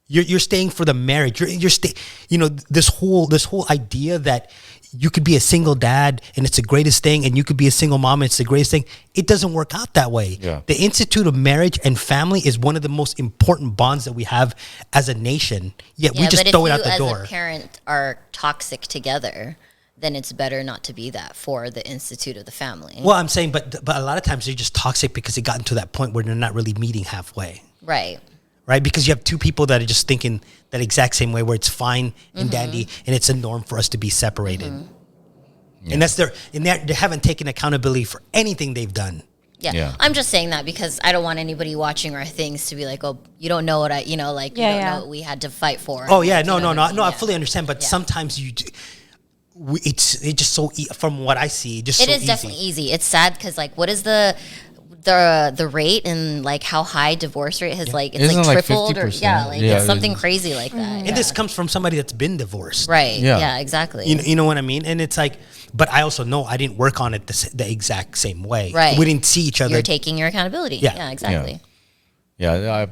You're staying for the marriage. You know, this whole idea that you could be a single dad and it's the greatest thing, and you could be a single mom and it's the greatest thing. It doesn't work out that way. Yeah. The institute of marriage and family is one of the most important bonds that we have as a nation. Yet we just throw it out the door. If you as a parent are toxic together, then it's better not to be that for the institute of the family. Well, I'm saying, but a lot of times they're just toxic because it gotten to that point where they're not really meeting halfway. Right. Right, because you have two people that are just thinking that exact same way, where it's fine and dandy, and it's a norm for us to be separated. And that's they haven't taken accountability for anything they've done. Yeah. Yeah. I'm just saying that because I don't want anybody watching our things to be like, oh, you don't know what you don't know what we had to fight for. Oh yeah, Like, no, you know no, what I no, mean? I Yeah. fully understand, but sometimes it's just so from what I see, just It so is easy. definitely easy. It's sad because like, what is the rate and like how high divorce rate has like it's Isn't like it like tripled or 50%? yeah, Yeah, it's something it's- crazy like that. And yeah. this comes from somebody that's been divorced, Right. Yeah. Yeah. Exactly. You know what I mean? And it's like, but I also know I didn't work on it the exact same way. Right. We didn't see each other. You're taking your accountability. Yeah. Yeah. Exactly. Yeah.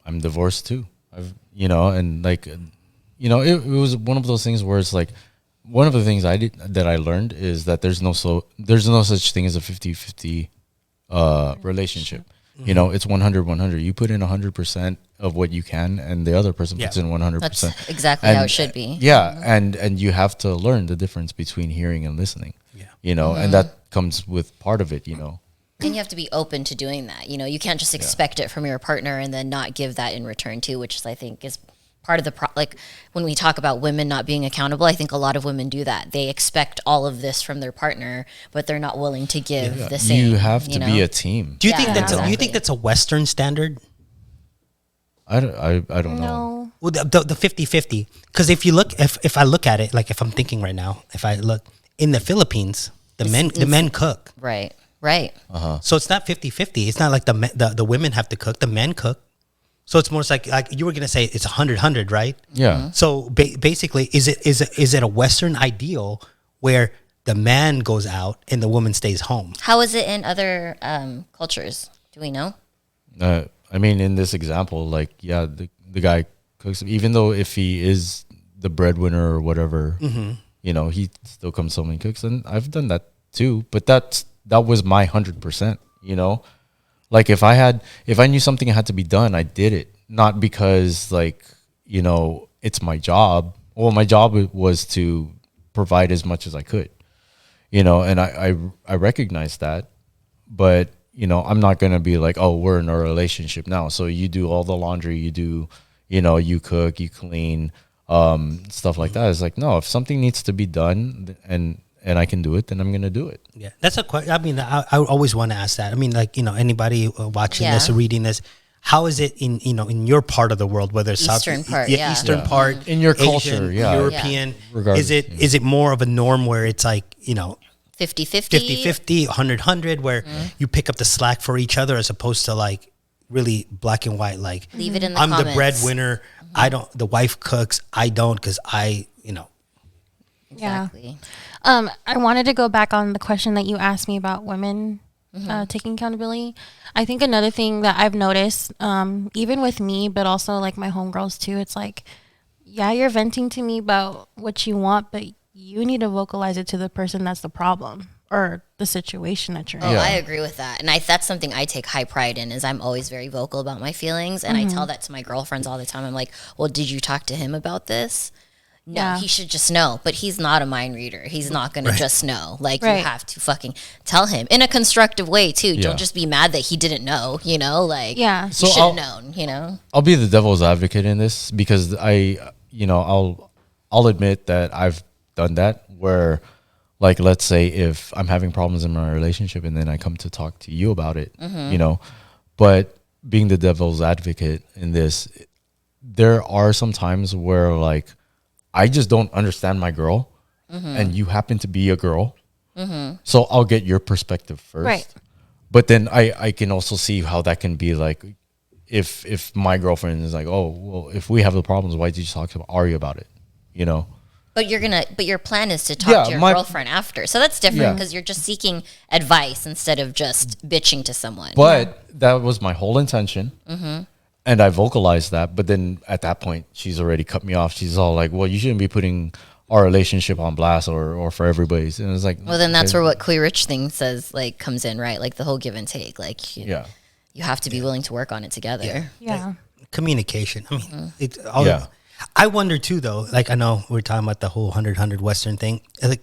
I'm divorced too. And like, it was one of those things where it's like, one of the things that I learned is that there's no such thing as a 50-50 relationship. It's 100-100. You put in 100% of what you can, and the other person puts in 100%. That's exactly how it should be. Yeah, and you have to learn the difference between hearing and listening. Yeah. And that comes with part of it. And you have to be open to doing that. You can't just expect it from your partner and then not give that in return too, which is, I think, is part of the like when we talk about women not being accountable. I think a lot of women do that. They expect all of this from their partner, but they're not willing to give the same. You have to be a team. Do you Yeah, think that's exactly. you think that's a Western standard? I don't know. No. Well, the 50-50. Because if you look, if I look at it, like if I'm thinking right now, if I look in the Philippines, the men cook. Right. Right. So it's not 50-50. It's not like the women have to cook. The men cook. So it's more like you were gonna say it's 100-100, right? Yeah. So basically, is it a Western ideal where the man goes out and the woman stays home? How is it in other cultures? Do we know? I mean, in this example, like, yeah, the guy cooks, even though if he is the breadwinner or whatever, he still comes home and cooks. And I've done that too, but that was my 100%, Like if I knew something had to be done, I did it. Not because it's my job. Well, my job was to provide as much as I could, and I recognize that, but I'm not going to be like, oh, we're in a relationship now, so you do all the laundry, you do, you cook, you clean, stuff like that. It's like, no, if something needs to be done and and I can do it, then I'm gonna do it. Yeah, that's a question. I mean, I always want to ask that. I mean, like, anybody watching this or reading this, how is it in your part of the world, whether it's Eastern part, Eastern part, in your Asian, culture, European, Regardless, is it more of a norm where it's like 50-50, 50-50, 100-100, where you pick up the slack for each other as opposed to like really black and white, like leave it in the I'm comments. the breadwinner. I don't. The wife cooks. I don't because Exactly. I wanted to go back on the question that you asked me about women taking accountability. I think another thing that I've noticed, even with me, but also like my homegirls too, it's like, yeah, you're venting to me about what you want, but you need to vocalize it to the person that's the problem or the situation that you're in. Oh, I agree with that. And that's something I take high pride in, is I'm always very vocal about my feelings. And I tell that to my girlfriends all the time. I'm like, well, did you talk to him about this? No, he should just know. But he's not a mind reader. He's not going to just know. Like, you have to fucking tell him in a constructive way, too. Yeah. Don't just be mad that he didn't know, Like, Yeah. you should have known, I'll be the devil's advocate in this because I'll admit that I've done that where, like, let's say if I'm having problems in my relationship and then I come to talk to you about it, but being the devil's advocate in this, there are some times where, like, I just don't understand my girl and you happen to be a girl. So I'll get your perspective first. Right. But then I can also see how that can be like, if my girlfriend is like, oh, well, if we have the problems, why did you talk to Ari about it? But your plan is to talk to your girlfriend after. So that's different because you're just seeking advice instead of just bitching to someone. But that was my whole intention. And I vocalized that. But then at that point, she's already cut me off. She's all like, well, you shouldn't be putting our relationship on blast or for everybody's. And it's like, well, then that's where what Queer Rich thing says, like, comes in, right? Like the whole give and take. Like, you have to be willing to work on it together. Yeah. Communication. I mean, I wonder too, though, like, I know we're talking about the whole 100-100 Western thing. Like,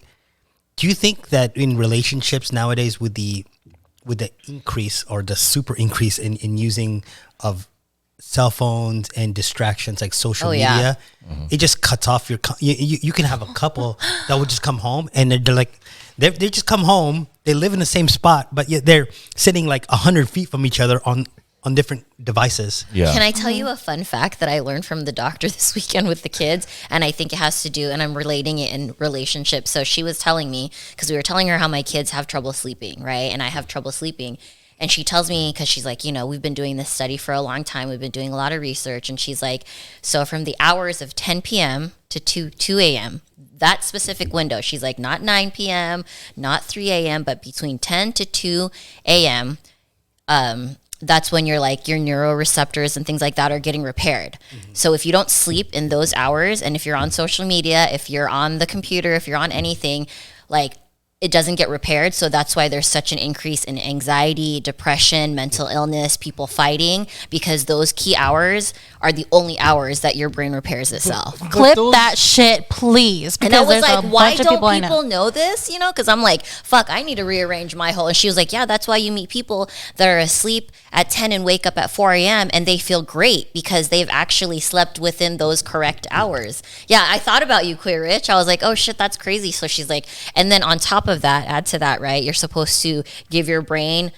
do you think that in relationships nowadays with the increase or the super increase in using of cell phones and distractions like social media, it just cuts off you can have a couple that would just come home and they're like, they just come home, they live in the same spot, but yet they're sitting like 100 feet from each other on different devices. Yeah. Can I tell you a fun fact that I learned from the doctor this weekend with the kids? And I think it has to do, and I'm relating it in relationships. So she was telling me, because we were telling her how my kids have trouble sleeping, right? And I have trouble sleeping. And she tells me, because she's like, we've been doing this study for a long time. We've been doing a lot of research. And she's like, so from the hours of 10 p.m. to 2 a.m., that specific window, she's like, not 9 p.m., not 3 a.m., but between 10 to 2 a.m., that's when your neuroreceptors and things like that are getting repaired. So if you don't sleep in those hours, and if you're on social media, if you're on the computer, if you're on anything, like, it doesn't get repaired. So that's why there's such an increase in anxiety, depression, mental illness, people fighting, because those key hours are the only hours that your brain repairs itself. Clip that shit, please. And I was there's like, a why bunch of don't I people know this? Because I'm like, fuck, I need to rearrange my whole. And she was like, yeah, that's why you meet people that are asleep at 10 and wake up at 4 a.m. and they feel great because they've actually slept within those correct hours. Yeah, I thought about you, Queer Rich. I was like, oh shit, that's crazy. So she's like, and then on top of that, add to that, right? You're supposed to give your brain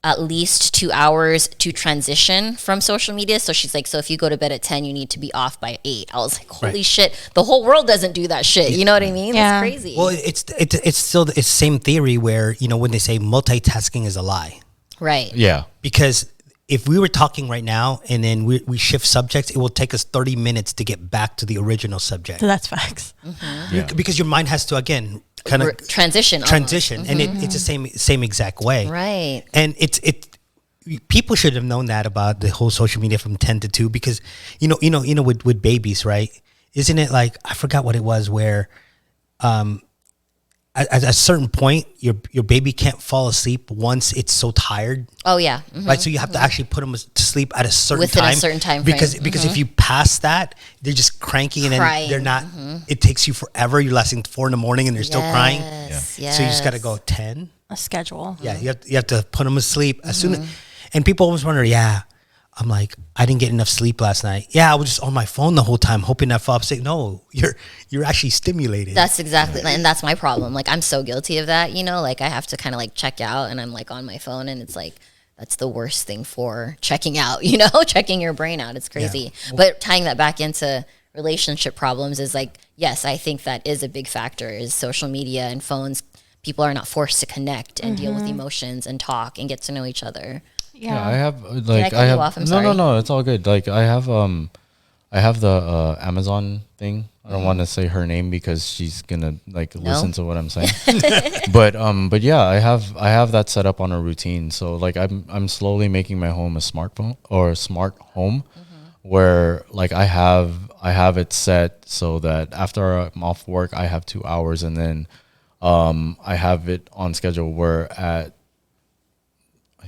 at least 2 hours to transition from social media. So she's like, so if you go to bed at 10, you need to be off by 8. I was like, holy shit, the whole world doesn't do that shit. You know what I mean? Yeah. That's crazy. Well, it's still the same theory where, when they say multitasking is a lie. Right. Yeah. Because if we were talking right now and then we shift subjects, it will take us 30 minutes to get back to the original subject. So that's facts. Yeah. Because your mind has to, again, kind of transition, and it's the same exact way, right? And people should have known that about the whole social media from 10 to 2 because with babies, right? Isn't it like, I forgot what it was, where at a certain point your baby can't fall asleep once it's so tired. Oh yeah. Right, so you have to actually put them to sleep at a certain within time, a certain time frame. because if you pass that, they're just cranky and then they're not. It takes you forever. You're lasting 4 a.m. and they're still crying. Yes. So you just got to go 10. A schedule. Yeah, you have to put them to sleep as soon as. And people always wonder, I'm like, I didn't get enough sleep last night. Yeah, I was just on my phone the whole time, hoping I fall asleep. No, you're actually stimulated. That's exactly, and that's my problem. Like, I'm so guilty of that, you know, like I have to kind of like check out and I'm like on my phone, and it's like, that's the worst thing for checking out, you know, checking your brain out. It's crazy. Yeah. But tying that back into relationship problems is like, yes, I think that is a big factor, is social media and phones. People are not forced to connect and deal with emotions and talk and get to know each other. Yeah, I have like I have no, it's all good. Like I have the Amazon thing. I don't want to say her name because she's gonna like listen to what I'm saying. but yeah, I have that set up on a routine. So like I'm slowly making my home a smartphone or a smart home, where like I have it set so that after I'm off work I have 2 hours, and then I have it on schedule where at I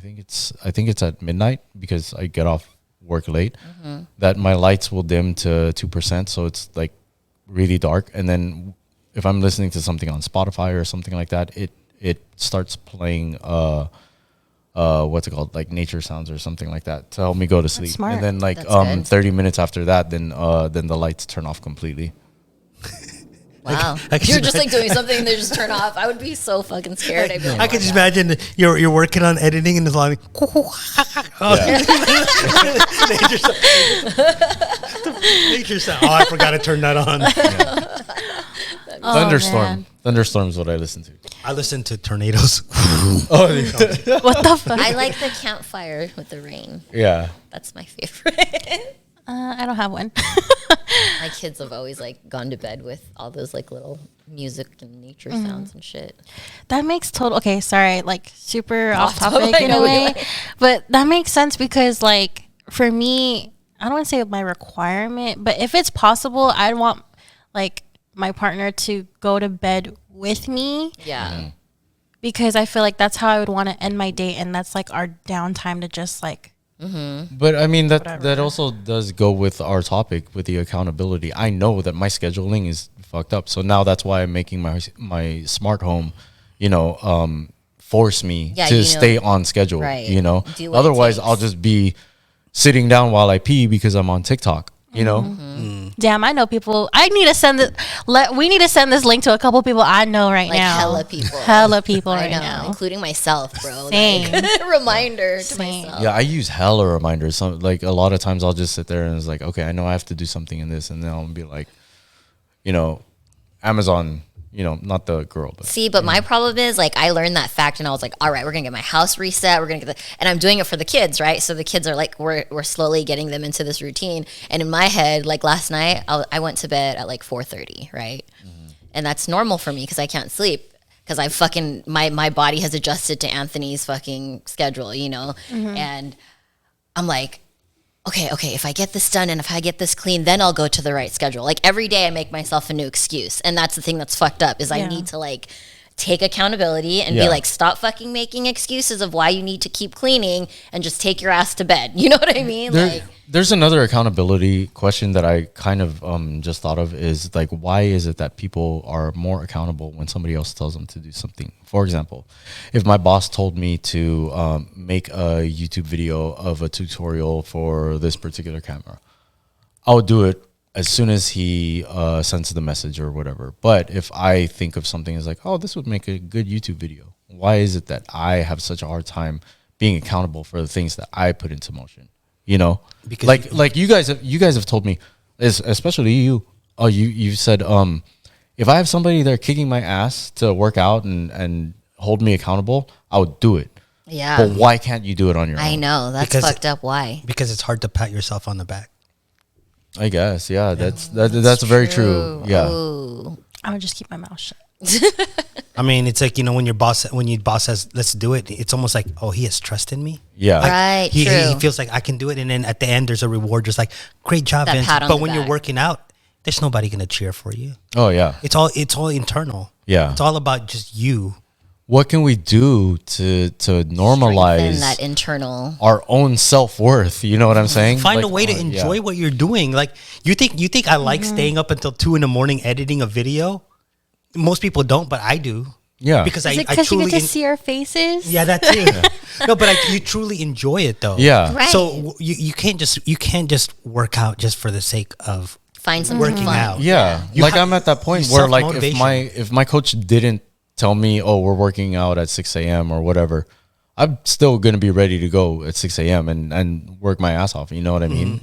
think it's at midnight, because I get off work late, that my lights will dim to 2%, so it's like really dark. And then if I'm listening to something on Spotify or something like that, it starts playing what's it called, like nature sounds or something like that to help me go to sleep. Smart. And then like 30 minutes after that, then the lights turn off completely. Wow. You're just like doing something and they just turn off. I would be so fucking scared. I'd be like, I could just imagine you're working on editing and it's like nature sound. Oh, I forgot to turn that on. Thunderstorm. Man. Thunderstorm is what I listen to. I listen to tornadoes. Oh, yeah. What the fuck? I like the campfire with the rain. Yeah. That's my favorite. I don't have one. My kids have always like gone to bed with all those like little music and nature sounds and shit. That makes total, okay, sorry, like super off topic I in know a what you way, mean. but that makes sense because like for me, I don't want to say my requirement, but if it's possible, I'd want like my partner to go to bed with me. Yeah. Because I feel like that's how I would want to end my day, and that's like our downtime to just like. But I mean that also does go with our topic with the accountability. I know that my scheduling is fucked up, so now that's why I'm making my smart home, force me to stay on schedule. Right. Otherwise I'll just be sitting down while I pee because I'm on TikTok. Damn, I know people. I need to send it. We need to send this link to a couple people I know right Like now. hella people right know, now, including myself, bro. Same. Like, reminder to Same. myself. Yeah, I use hella reminders. Like a lot of times I'll just sit there and it's like, okay, I know I have to do something in this, and then I'll be like, Amazon, not the girl, but See, but my problem is like I learned that fact and I was like, all right, we're gonna get my house reset. We're gonna get and I'm doing it for the kids, right? So the kids are like, we're slowly getting them into this routine. And in my head, like last night, I went to bed at like 4:30, right? And that's normal for me because I can't sleep because I fucking my body has adjusted to Anthony's fucking schedule, And I'm like, okay, if I get this done and if I get this clean, then I'll go to the right schedule. Like every day I make myself a new excuse. And that's the thing that's fucked up is I need to like take accountability and be like, stop fucking making excuses of why you need to keep cleaning and just take your ass to bed. You know what I mean? There's another accountability question that I kind of just thought of is like, why is it that people are more accountable when somebody else tells them to do something? For example, if my boss told me to make a YouTube video of a tutorial for this particular camera, I would do it as soon as he sends the message or whatever. But if I think of something as like, oh, this would make a good YouTube video, why is it that I have such a hard time being accountable for the things that I put into motion? Because like you guys have told me, especially you. Oh, you said if I have somebody there kicking my ass to work out and hold me accountable, I would do it. Yeah. But why can't you do it on your own? I know. That's fucked up. Why? Because it's hard to pat yourself on the back. I guess. Yeah. That's very true. Yeah. Ooh. I'm gonna just keep my mouth shut. I mean, it's like, when your boss says, let's do it, it's almost like, oh, he has trust in me. Yeah. Like, Right, he true. feels like I can do it. And then at the end, there's a reward, just like, great job, That Vince. pat on But the when you're back. working out, there's nobody going to cheer for you. Oh yeah. It's all internal. Yeah. It's all about just you. What can we do to normalize Strengthen that internal. our own self-worth? You know what I'm saying? Find a Like, way to enjoy what you're doing. Like, you think I like staying up until 2 a.m. editing a video? Most people don't, but I do. Yeah. Because Is I it because you truly get to see our faces? yeah, that too. No, but you truly enjoy it though. Yeah. Right. So you can't just work out just for the sake of Find something working fun. out. Yeah. You Like have- I'm at that point you where like self-motivation. if my coach didn't tell me, oh, we're working out at 6 a.m. or whatever, I'm still gonna be ready to go at 6 a.m. and work my ass off. You know what I mean?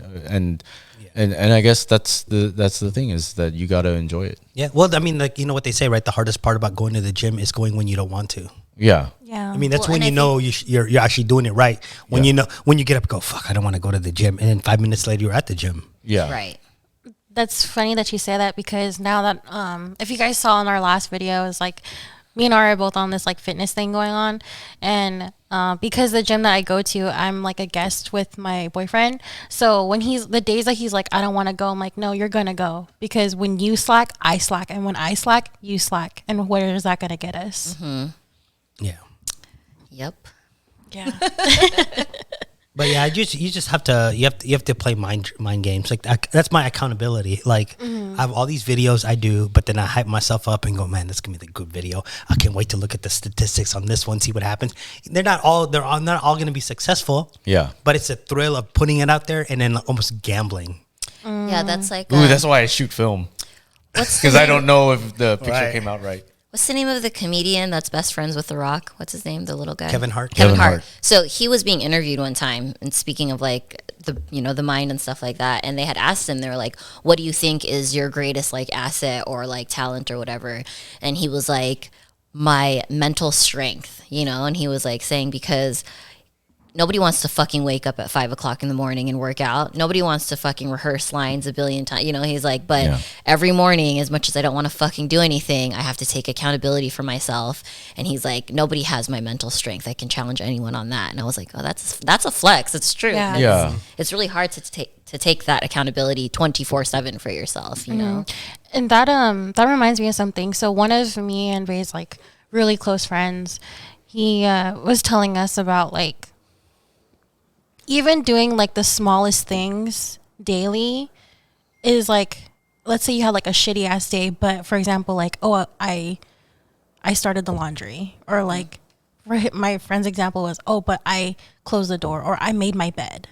And I guess that's the thing is that you gotta enjoy it. Yeah. Well, I mean, like you know what they say, right? The hardest part about going to the gym is going when you don't want to. Yeah. Yeah. I mean, that's Well, when and you I know you're actually doing it right. When you know when you get up, and go fuck, I don't want to go to the gym, and then 5 minutes later you're at the gym. Yeah. Right. That's funny that you say that because now that if you guys saw in our last video, it's like me and Ara are both on this like fitness thing going on, and because the gym that I go to, I'm like a guest with my boyfriend. So when he's the days that he's like, I don't want to go, I'm like, no, you're gonna go because when you slack, I slack, and when I slack, you slack, and where is that gonna get us? Yeah. Yep. Yeah. But yeah, you just have to play mind games. Like that's my accountability. Like I have all these videos I do, but then I hype myself up and go, man, this is gonna be the good video. I can't wait to look at the statistics on this one, see what happens. They're not all gonna be successful. Yeah. But it's a thrill of putting it out there and then almost gambling. Yeah, that's like Ooh, that's why I shoot film. what's the Because I name- don't know if the picture Right. came out right. What's the name of the comedian that's best friends with The Rock? What's his name? The little guy. Kevin Hart. Kevin Kevin Hart. Hart. So he was being interviewed one time, and speaking of like the mind and stuff like that, and they had asked him, they were like, "What do you think is your greatest like asset or like talent or whatever?" And he was like, "My mental strength," and he was like saying because. Nobody wants to fucking wake up at 5 o'clock in the morning and work out. Nobody wants to fucking rehearse lines a billion times. He's like, but Yeah. every morning, as much as I don't want to fucking do anything, I have to take accountability for myself. And he's like, nobody has my mental strength. I can challenge anyone on that. And I was like, oh, that's a flex. It's true. Yeah. Yeah. It's really hard to take that accountability 24/7 for yourself, you know? And that reminds me of something. So one of me and Ray's like really close friends, he was telling us about like even doing like the smallest things daily is like, let's say you had like a shitty ass day, but for example, like, oh, I started the laundry, or like my friend's example was, oh, but I closed the door, or I made my bed.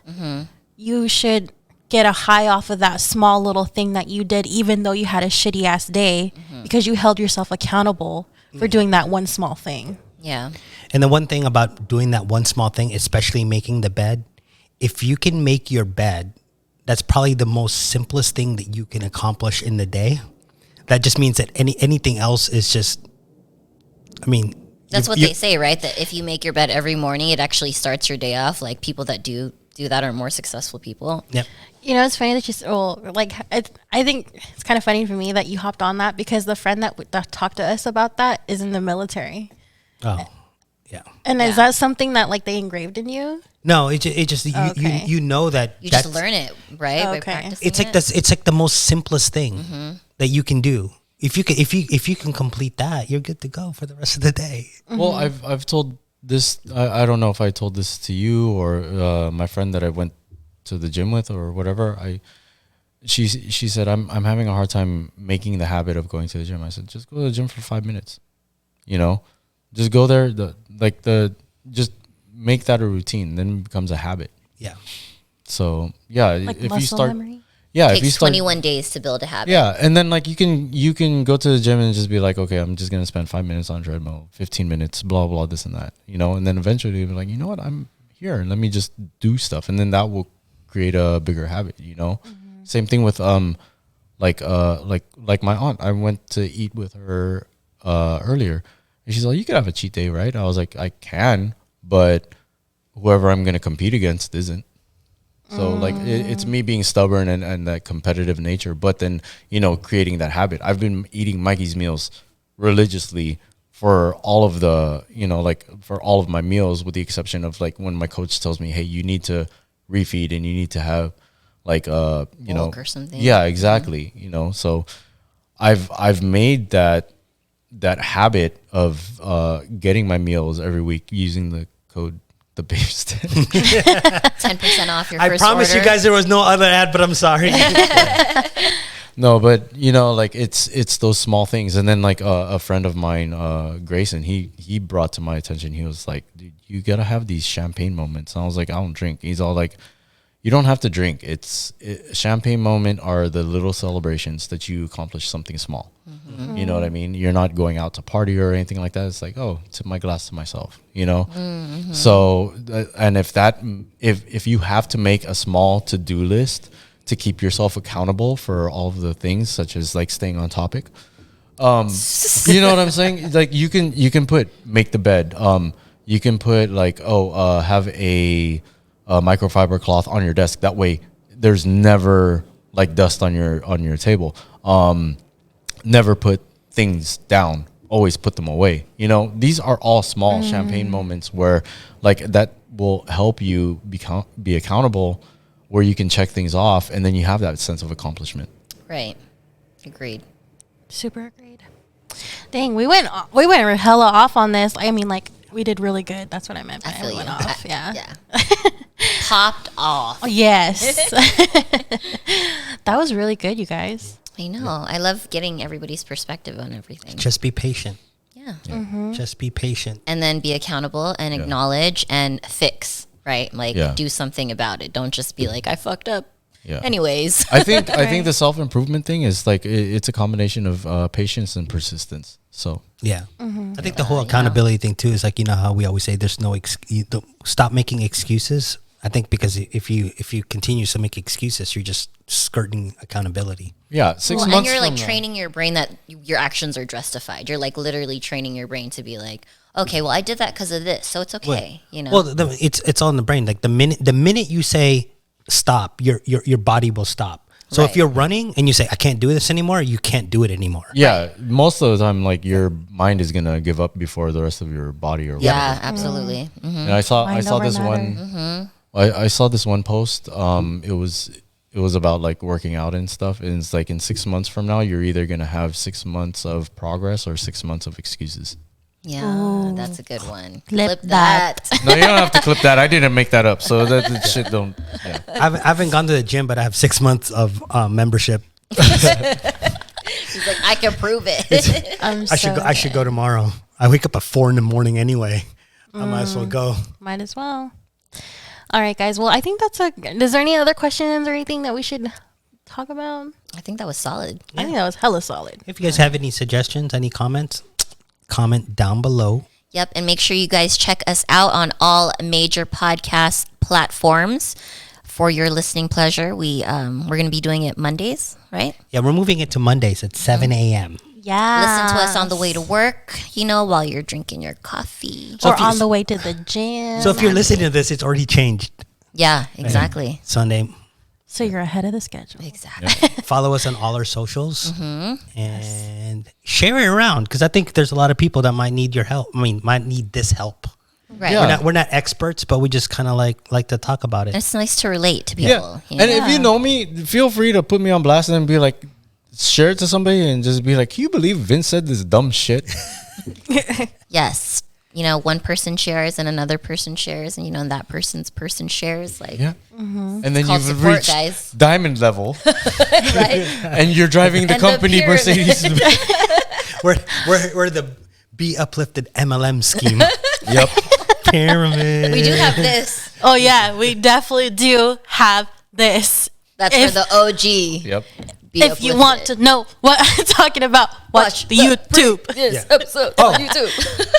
You should get a high off of that small little thing that you did, even though you had a shitty ass day, because you held yourself accountable for doing that one small thing. Yeah. And the one thing about doing that one small thing, especially making the bed, if you can make your bed, that's probably the most simplest thing that you can accomplish in the day. That just means that anything else is just, I mean, That's what they say, right? That if you make your bed every morning, it actually starts your day off. Like people that do that are more successful people. Yep. It's funny that I think it's kind of funny for me that you hopped on that, because the friend that talked to us about that is in the military. Oh, yeah. And is that something that like they engraved in you? No, it just Okay. you know that You just that's- learn it, right? By Okay. practicing It's like it. this. It's like the most simplest thing that you can do. If you can complete that, you're good to go for the rest of the day. Well, I've told this. I don't know if I told this to you or my friend that I went to the gym with or whatever. She said I'm having a hard time making the habit of going to the gym. I said just go to the gym for 5 minutes. Just go there. Just make that a routine. Then it becomes a habit. Yeah. So yeah, Like if muscle you start, memory? yeah, It if you takes start, 21 days to build a habit. yeah, and then like you can go to the gym and just be like, okay, I'm just gonna spend 5 minutes on treadmill, 15 minutes, blah blah, this and that, and then eventually you'll be like, you know what, I'm here, and let me just do stuff, and then that will create a bigger habit. Same thing with like my aunt. I went to eat with her earlier, and she's like, you could have a cheat day, right? I was like, I can, but whoever I'm gonna compete against isn't. So like it's me being stubborn and that competitive nature, but then creating that habit. I've been eating Mikey's meals religiously for all of the for all of my meals, with the exception of like when my coach tells me, hey, you need to refeed and you need to have like Bulk or something. Yeah, exactly. So I've made that habit of getting my meals every week using the code the BUplifted. 10% off your I first promise order. you guys there was no other ad, but I'm sorry. No, but like it's those small things. And then like a friend of mine, Grayson, he brought to my attention. He was like, "Dude, you gotta have these champagne moments." And I was like, "I don't drink." He's all like, "You don't have to drink. Champagne moment are the little celebrations that you accomplish something small." Mm-hmm. You know what I mean? You're not going out to party or anything like that. It's like, oh, tip my glass to myself. Mm-hmm. So, and if you have to make a small to-do list to keep yourself accountable for all of the things, such as like staying on topic, you know what I'm saying? Like you can make the bed. You can put like, have a microfiber cloth on your desk. That way, there's never like dust on your table. Never put things down. Always put them away. These are all small champagne moments where like that will help you be accountable, where you can check things off, and then you have that sense of accomplishment. Right. Agreed. Super agreed. Dang, we went hella off on this. I mean, like, we did really good. That's what I meant by I feel we went you. off. Yeah. Popped off. Oh, yes. That was really good, you guys. I know. I love getting everybody's perspective on everything. Just be patient. Yeah. Just be patient. And then be accountable and acknowledge and fix, right? Like do something about it. Don't just be like, I fucked up. Yeah. Anyways. I think the self-improvement thing is like it's a combination of patience and persistence. So Yeah. I think the whole accountability thing too is like, how we always say there's no stop making excuses. I think because if you continue to make excuses, you're just skirting accountability. yeah, 6 months. And you're like from now- training your brain that your actions are justified. You're like literally training your brain to be like, okay, well I did that because of this, so it's okay. Well, it's all in the brain. Like the minute you say stop, your body will stop. So if Right. you're running and you say I can't do this anymore, you can't do it anymore. Yeah, most of the time, like your mind is gonna give up before the rest of your body or whatever. Yeah, absolutely. Mm-hmm. And I saw Mind over this matter. one. I saw this one post. It was about like working out and stuff. And it's like in 6 months from now, you're either gonna have 6 months of progress or 6 months of excuses. Yeah, that's a good one. Clip that. No, you don't have to clip that. I didn't make that up. So that shit don't. Yeah. I haven't gone to the gym, but I have 6 months of membership. He's like, I can prove it. I should go tomorrow. I wake up at 4 a.m. anyway. I might as well go. Might as well. All right, guys. Well, I think is there any other questions or anything that we should talk about? I think that was solid. I think that was hella solid. If you guys have any suggestions, any comments, comment down below. Yep, and make sure you guys check us out on all major podcast platforms for your listening pleasure. We're going to be doing it Mondays, right? Yeah, we're moving it to Mondays at 7 a.m. Yeah. Listen to us on the way to work, while you're drinking your coffee. So Or if you- on the way to the gym. So if you're listening to this, it's already changed. Yeah, exactly. Sunday. So you're ahead of the schedule. Exactly. Follow us on all our socials and share it around because I think there's a lot of people that might need your help. Might need this help. Right. Yeah. We're not experts, but we just kind of like to talk about it. It's nice to relate to Yeah. people. And if you know me, feel free to put me on blast and be like, share it to somebody and just be like, can you believe Vince said this dumb shit? Yes. One person shares and another person shares and that person shares. Like, Yeah. And then called you've support, reached guys. diamond level right? and you're driving the And the company pyramid. Mercedes. We're the BUplifted MLM scheme. Yep. Pyramid. We do have this. Oh, yeah. We definitely do have this. That's If- for the OG. Yep. If you want to know what I'm talking about, watch the YouTube. This Yeah. episode Oh. on YouTube.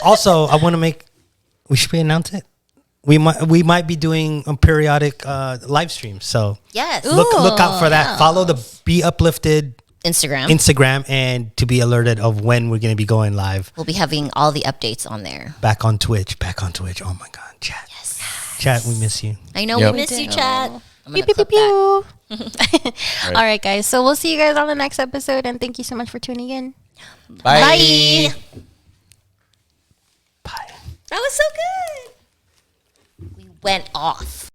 Also, I want to should we announce it? We might be doing a periodic live streams. So Yes. look out for that. Follow the BUplifted Instagram. Instagram and to be alerted of when we're going to be going live. We'll be having all the updates on there. Back on Twitch. Oh my God, chat. Yes. Chat, we miss you. I know Yep. we miss you, chat. I'm Pew, gonna pew, pew, clip that. pew. All right, guys. So we'll see you guys on the next episode. And thank you so much for tuning in. Bye. Bye. Bye. That was so good. We went off.